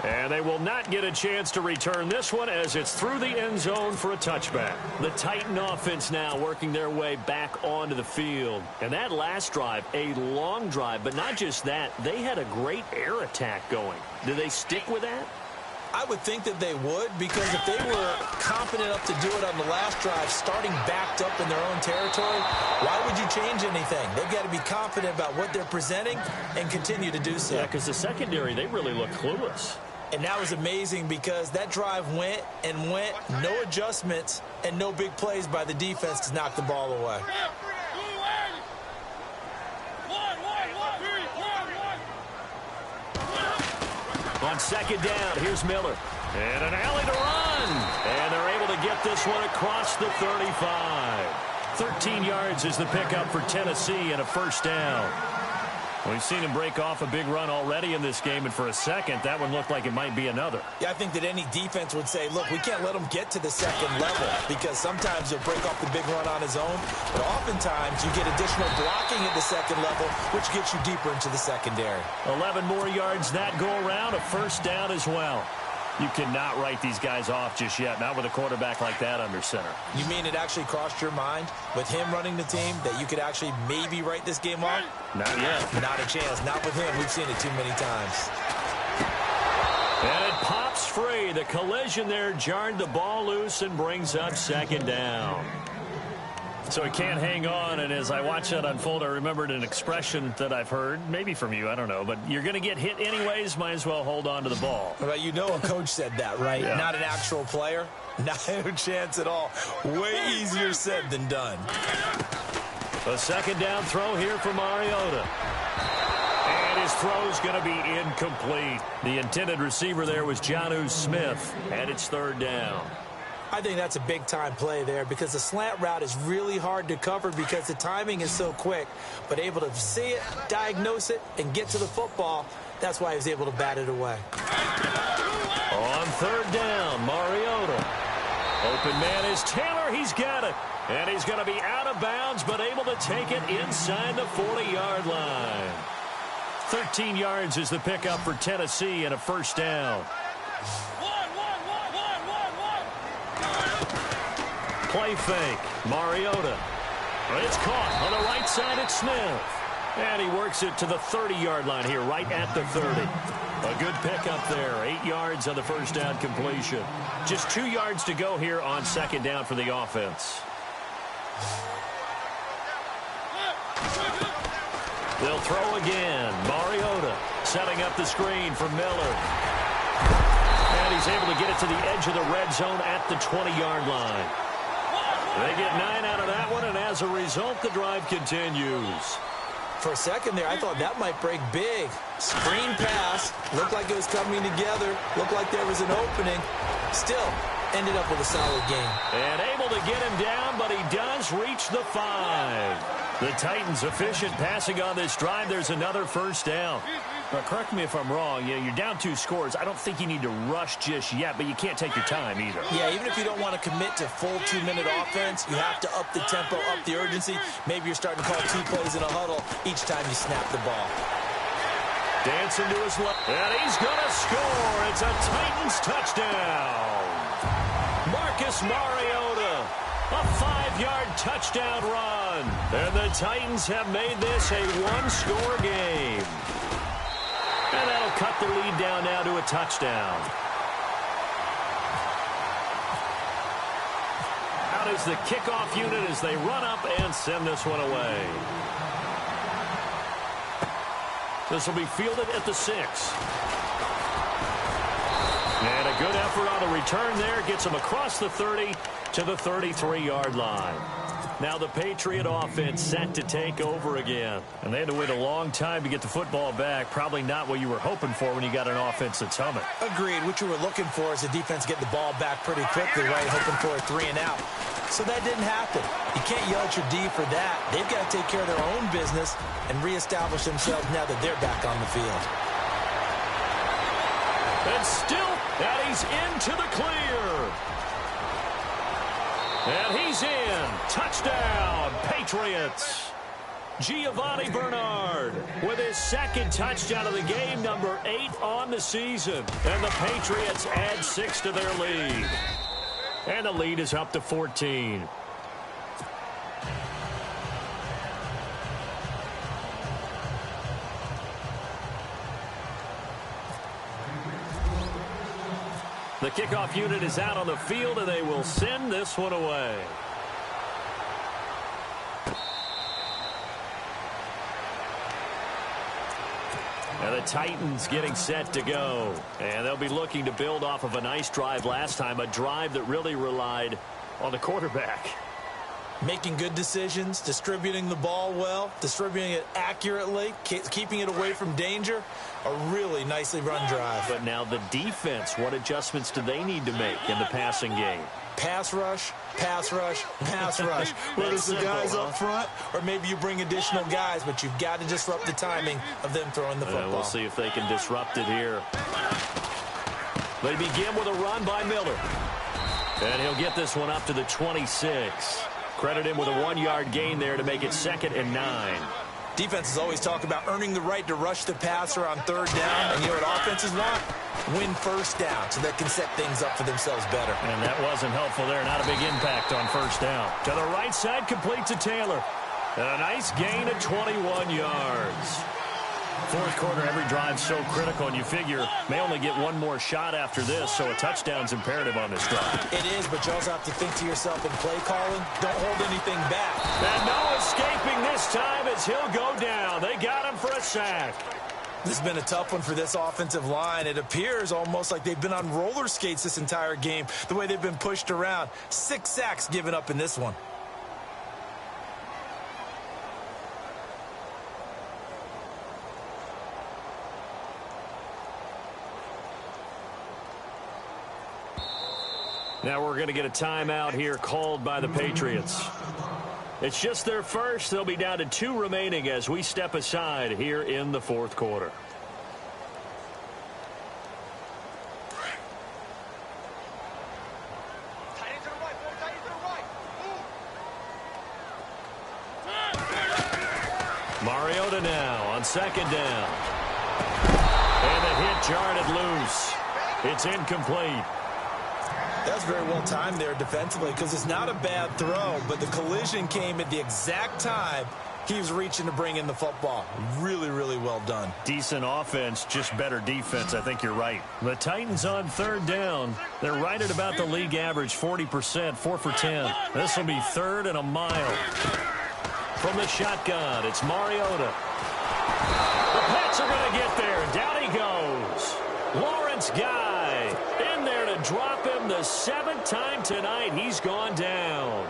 B: And they will not get a chance to return this one as it's through the end zone for a touchback. The Titan offense now working their way back onto the field. And that last drive, a long drive, but not just that, they had a great air attack going. Do they stick with that?
C: I would think that they would, because if they were confident enough to do it on the last drive, starting backed up in their own territory, why would you change anything? They've got to be confident about what they're presenting and continue to do so.
B: Yeah, because the secondary, they really look clueless.
C: And that was amazing because that drive went and went, no adjustments, and no big plays by the defense to knock the ball away.
B: On second down, here's Miller. And an alley to run. And they're able to get this one across the 35. 13 yards is the pickup for Tennessee and a first down. We've seen him break off a big run already in this game, and for a second, that one looked like it might be another.
C: Yeah, I think that any defense would say, look, we can't let him get to the second level because sometimes he'll break off the big run on his own, but oftentimes you get additional blocking at the second level, which gets you deeper into the secondary.
B: 11 more yards that go around, a first down as well. You cannot write these guys off just yet, not with a quarterback like that under center.
C: You mean it actually crossed your mind with him running the team that you could actually maybe write this game off?
B: Not yet.
C: Not a chance. Not with him. We've seen it too many times.
B: And it pops free. The collision there jarred the ball loose and brings up second down. So he can't hang on, and as I watch that unfold, I remembered an expression that I've heard, maybe from you, I don't know, but you're going to get hit anyways, might as well hold on to the ball.
C: Well, you know a coach said that, right?
B: Yeah.
C: Not an actual player. Not a chance at all. Way easier said than done.
B: A second down throw here for Mariota. And his throw's going to be incomplete. The intended receiver there was Jonnu Smith, and it's third down.
C: I think that's a big-time play there because the slant route is really hard to cover because the timing is so quick. But able to see it, diagnose it, and get to the football, that's why he was able to bat it away.
B: On third down, Mariota. Open man is Taylor. He's got it. And he's going to be out of bounds, but able to take it inside the 40-yard line. 13 yards is the pickup for Tennessee and a first down. Play fake. Mariota. It's caught on the right side. It's Smith. And he works it to the 30-yard line here, right at the 30. A good pickup there. 8 yards on the first down completion. Just 2 yards to go here on second down for the offense. They'll throw again. Mariota setting up the screen for Miller. And he's able to get it to the edge of the red zone at the 20-yard line. They get 9 out of that one, and as a result, the drive continues.
C: For a second there, I thought that might break big. Screen pass. Looked like it was coming together. Looked like there was an opening. Still, ended up with a solid game.
B: And able to get him down, but he does reach the 5. The Titans efficient passing on this drive. There's another first down. Now, correct me if I'm wrong. You're down 2 scores. I don't think you need to rush just yet, but you can't take your time either.
C: Yeah, even if you don't want to commit to full 2-minute offense, you have to up the tempo, up the urgency. Maybe you're starting to call 2 plays in a huddle each time you snap the ball.
B: Dancing to his left, and he's going to score. It's a Titans touchdown. Marcus Mariota, a 5-yard touchdown run. And the Titans have made this a 1-score game. And that'll cut the lead down now to a touchdown. Out is the kickoff unit as they run up and send this one away. This will be fielded at the 6. And a good effort on the return there. Gets him across the 30 to the 33-yard line. Now the Patriot offense set to take over again. And they had to wait a long time to get the football back. Probably not what you were hoping for when you got an offense that's humming.
C: Agreed. What you were looking for is the defense get the ball back pretty quickly, right? Hoping for a 3 and out. So that didn't happen. You can't yell at your D for that. They've got to take care of their own business and reestablish themselves now that they're back on the field.
B: And still, and he's into the clear. And he's in. Touchdown, Patriots. Giovanni Bernard with his second touchdown of the game, number 8 on the season. And the Patriots add 6 to their lead. And the lead is up to 14. The kickoff unit is out on the field, and they will send this one away. And the Titans getting set to go. And they'll be looking to build off of a nice drive last time, a drive that really relied on the quarterback.
C: Making good decisions, distributing the ball well, distributing it accurately, keeping it away from danger. A really nicely run drive.
B: But now the defense, what adjustments do they need to make in the passing game?
C: Pass rush, pass rush, pass rush. Whether it's the guys up front or maybe you bring additional guys, but you've got to disrupt the timing of them throwing the football.
B: We'll see if they can disrupt it here. They begin with a run by Miller. And he'll get this one up to the 26. Credit him with a 1-yard gain there to make it 2nd and 9.
C: Defenses always talk about earning the right to rush the passer on 3rd down. And you know what offenses want? Win 1st down so they can set things up for themselves better.
B: And that wasn't helpful there. Not a big impact on 1st down. To the right side, complete to Taylor. And a nice gain of 21 yards. 4th quarter, every drive's so critical, and you figure may only get one more shot after this, so a touchdown's imperative on this drive.
C: It is, but you also have to think to yourself in play calling, don't hold anything back.
B: And no escaping this time as he'll go down. They got him for a sack.
C: This has been a tough one for this offensive line. It appears almost like they've been on roller skates this entire game, the way they've been pushed around. 6 sacks given up in this one.
B: Now we're going to get a timeout here called by the Patriots. It's just their first. They'll be down to 2 remaining as we step aside here in the 4th quarter. Mariota now on second down. And the hit jarred it loose. It's incomplete.
E: That's very well timed there defensively because it's not a bad throw, but the collision came at the exact time he was reaching to bring in the football. Really, really well done.
B: Decent offense, just better defense. I think you're right. The Titans on third down. They're right at about the league average, 40%, 4 for 10. This will be third and a mile. From the shotgun, it's Mariota. The Pats are going to get there. Down he goes. Lawrence Guy in there to drop him the 7th time tonight. He's gone down.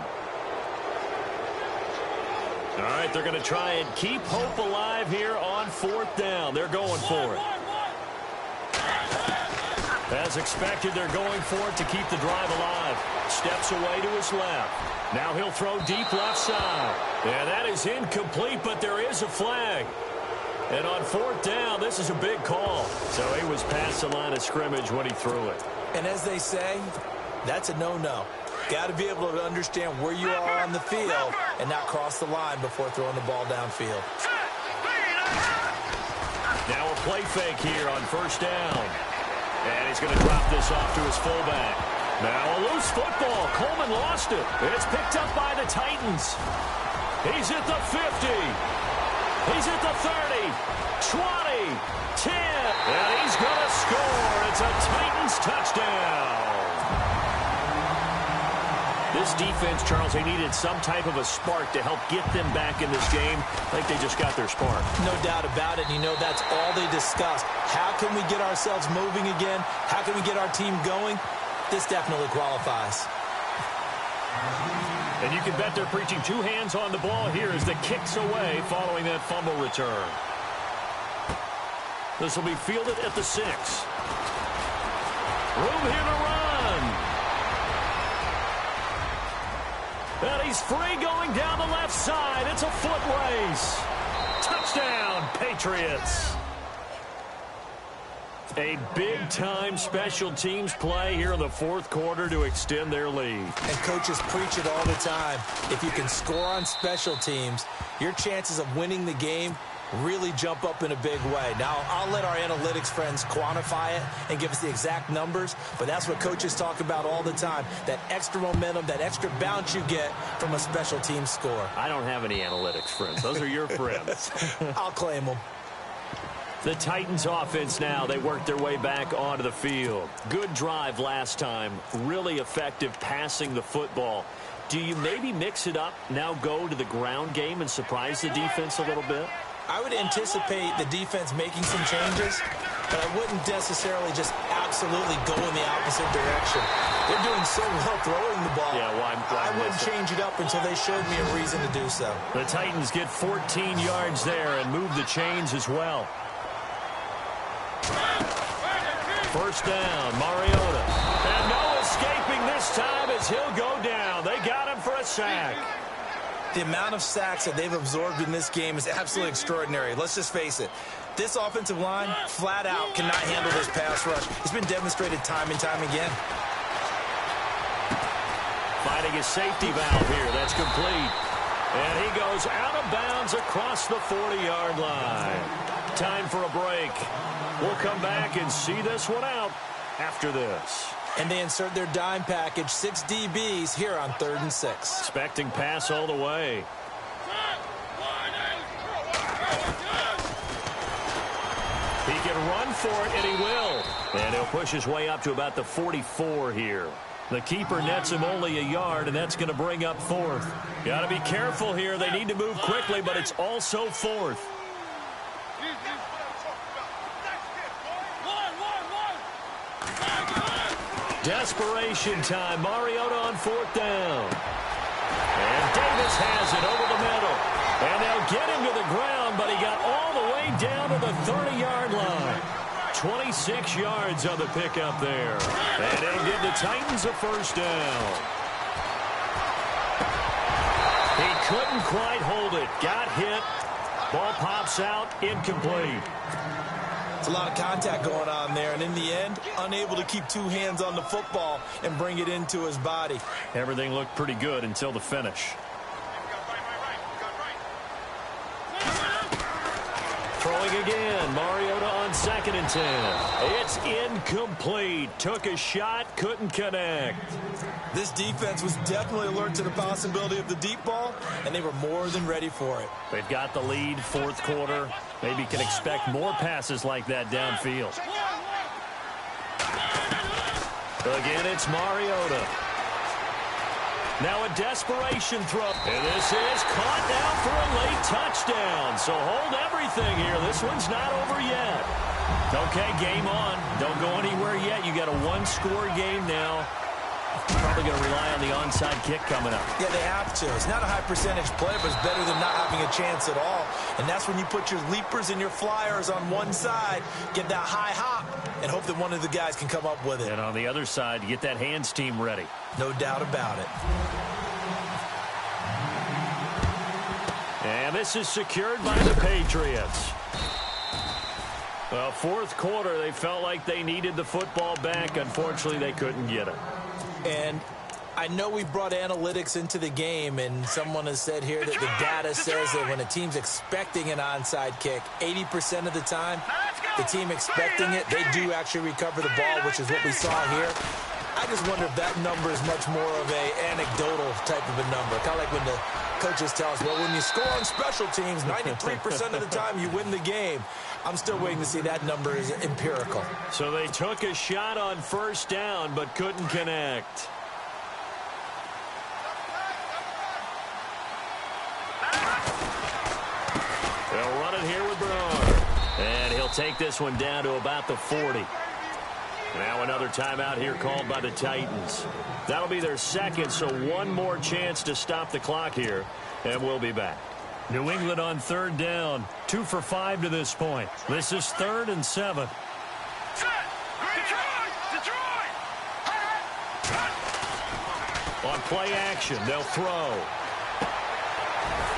B: All right, they're going to try and keep hope alive here on 4th down. They're going for it. As expected, they're going for it to keep the drive alive. Steps away to his left. Now he'll throw deep left side. And that is incomplete, but there is a flag. And on 4th down, this is a big call. So he was past the line of scrimmage when he threw it.
E: And as they say, that's a no-no. Got to be able to understand where you are on the field and not cross the line before throwing the ball downfield.
B: Now a play fake here on 1st down. And he's going to drop this off to his fullback. Now a loose football. Coleman lost it. It's picked up by the Titans. He's at the 50. He's at the 30, 20, 10, and he's going to score. It's a Titans touchdown. This defense, Charles, they needed some type of a spark to help get them back in this game. I think they just got their spark.
E: No doubt about it. And you know, that's all they discussed. How can we get ourselves moving again? How can we get our team going? This definitely qualifies.
B: And you can bet they're preaching 2 hands on the ball here as the kick's away following that fumble return. This will be fielded at the 6. Room here to run. And he's free going down the left side. It's a foot race. Touchdown, Patriots. A big-time special teams play here in the 4th quarter to extend their lead.
E: And coaches preach it all the time. If you can score on special teams, your chances of winning the game really jump up in a big way. Now, I'll let our analytics friends quantify it and give us the exact numbers, but that's what coaches talk about all the time, that extra momentum, that extra bounce you get from a special team score.
B: I don't have any analytics friends. Those are your friends.
E: I'll claim them.
B: The Titans offense now, they work their way back onto the field. Good drive last time. Really effective passing the football. Do you maybe mix it up, now go to the ground game and surprise the defense a little bit?
E: I would anticipate the defense making some changes, but I wouldn't necessarily just absolutely go in the opposite direction. They're doing so well throwing the ball.
B: Yeah, why
E: I wouldn't change it up until they showed me a reason to do so.
B: The Titans get 14 yards there and move the chains as well. 1st down, Mariota. And no escaping this time as he'll go down. They got him for a sack.
E: The amount of sacks that they've absorbed in this game is absolutely extraordinary. Let's just face it. This offensive line, flat out, cannot handle this pass rush. It's been demonstrated time and time again.
B: Finding a safety valve here. That's complete. And he goes out of bounds across the 40-yard line. Time for a break. We'll come back and see this one out after this.
E: And they insert their dime package, 6 DBs here on 3rd and 6.
B: Expecting pass all the way. He can run for it, and he will. And he'll push his way up to about the 44 here. The keeper nets him only a yard, and that's going to bring up 4th. Got to be careful here. They need to move quickly, but it's also 4th. Desperation time. Mariota on 4th down. And Davis has it over the middle. And they'll get him to the ground, but he got all the way down to the 30-yard line. 26 yards on the pickup there. And it'll give the Titans a 1st down. He couldn't quite hold it. Got hit. Ball pops out. Incomplete.
E: It's a lot of contact going on there, and in the end, unable to keep 2 hands on the football and bring it into his body.
B: Everything looked pretty good until the finish. Throwing again. Mariota on 2nd and 10. It's incomplete. Took a shot, couldn't connect.
E: This defense was definitely alert to the possibility of the deep ball, and they were more than ready for it.
B: They've got the lead, 4th quarter. Maybe can expect more passes like that downfield. Again, it's Mariota. Now a desperation throw. And this is caught now for a late touchdown. So hold everything here. This one's not over yet. Okay, game on. Don't go anywhere yet. You got a 1-score game now. Probably going to rely on the onside kick coming up.
E: Yeah, they have to. It's not a high percentage play, but it's better than not having a chance at all. And that's when you put your leapers and your flyers on one side, get that high hop, and hope that one of the guys can come up with it.
B: And on the other side, get that hands team ready.
E: No doubt about it.
B: And this is secured by the Patriots. Well, 4th quarter, they felt like they needed the football back. Unfortunately, they couldn't get it.
E: And I know we brought analytics into the game, and someone has said here that the data says that when a team's expecting an onside kick, 80% of the time, the team expecting it, they do actually recover the ball, which is what we saw here. I just wonder if that number is much more of a anecdotal type of a number. Kind of like when the coaches tell us, well, when you score on special teams, 93% of the time you win the game. I'm still waiting to see that number is empirical.
B: So they took a shot on 1st down, but couldn't connect. They'll run it here with Bernard. And he'll take this one down to about the 40. Now another timeout here called by the Titans. That'll be their 2nd, so one more chance to stop the clock here, and we'll be back. New England on 3rd down. 2 for 5 to this point. This is 3rd and 7. On play action, they'll throw.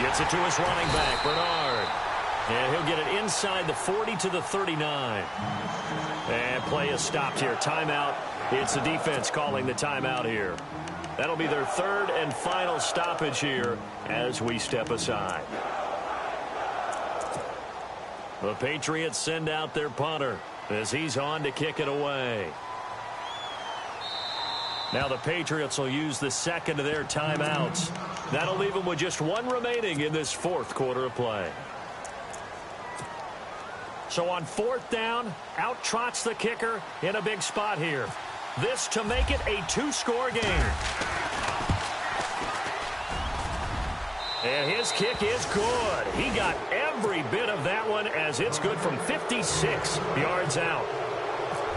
B: Gets it to his running back, Bernard. And he'll get it inside the 40 to the 39. And play is stopped here. Timeout. It's the defense calling the timeout here. That'll be their 3rd and final stoppage here as we step aside. The Patriots send out their punter as he's on to kick it away. Now the Patriots will use the 2nd of their timeouts. That'll leave them with just 1 remaining in this 4th quarter of play. So on 4th down, out trots the kicker in a big spot here. This to make it a 2-score game. And his kick is good. He got every bit of that one as it's good from 56 yards out.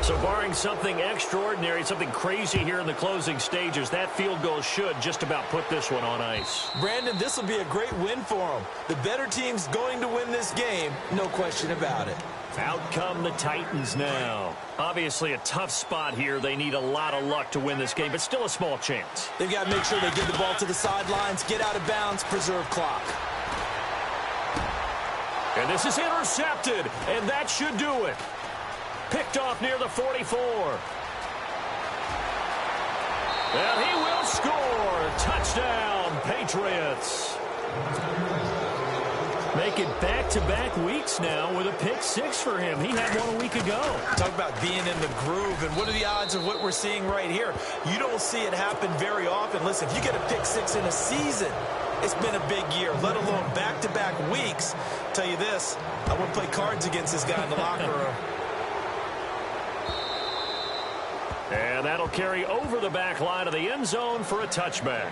B: So barring something extraordinary, something crazy here in the closing stages, that field goal should just about put this one on ice.
E: Brandon, this will be a great win for them. The better team's going to win this game, no question about it.
B: Out come the Titans now. Obviously a tough spot here. They need a lot of luck to win this game, but still a small chance.
E: They've got to make sure they get the ball to the sidelines, get out of bounds, preserve clock.
B: And this is intercepted, and that should do it. Picked off near the 44. And he will score. Touchdown, Patriots. Make it back-to-back weeks now with a pick 6 for him. He had one a week ago.
E: Talk about being in the groove, and what are the odds of what we're seeing right here? You don't see it happen very often. Listen, if you get a pick 6 in a season, it's been a big year, let alone back-to-back weeks. Tell you this, I wouldn't play cards against this guy in the locker room.
B: And that'll carry over the back line of the end zone for a touchback.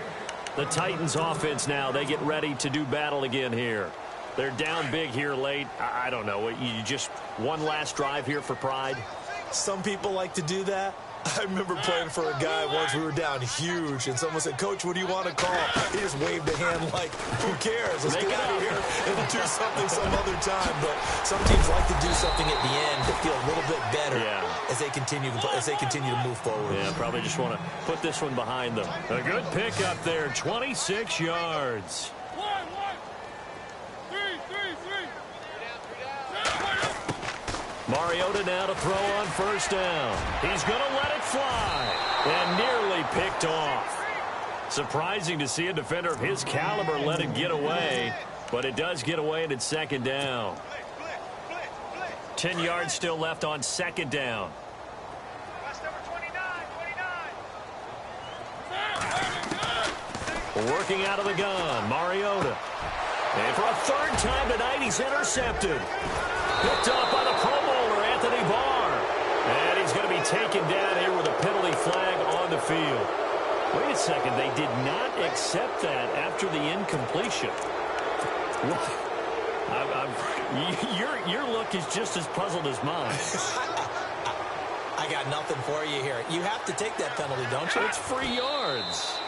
B: The Titans offense now, they get ready to do battle again here. They're down big here late. I don't know. You just one last drive here for pride?
E: Some people like to do that. I remember playing for a guy once. We were down huge, and someone said, "Coach, what do you want to call?" He just waved a hand like, "Who cares? Let's get out of here and do something some other time." But some teams like to do something at the end to feel a little bit better as they continue to move forward.
B: Yeah, probably just want to put this one behind them. A good pick up there, 26 yards. Mariota now to throw on 1st down. He's going to let it fly and nearly picked off. Surprising to see a defender of his caliber let it get away, but it does get away and it's 2nd down. 10 yards still left on second down.
D: That's number 29.
B: Working out of the gun, Mariota. And for a third time tonight, he's intercepted. Picked up by the Pro Bowler, Anthony Barr. And he's going to be taken down here with a penalty flag on the field. Wait a second, they did not accept that after the incompletion. Your look is just as puzzled as mine.
C: I got nothing for you here. You have to take that penalty, don't you?
B: It's free yards.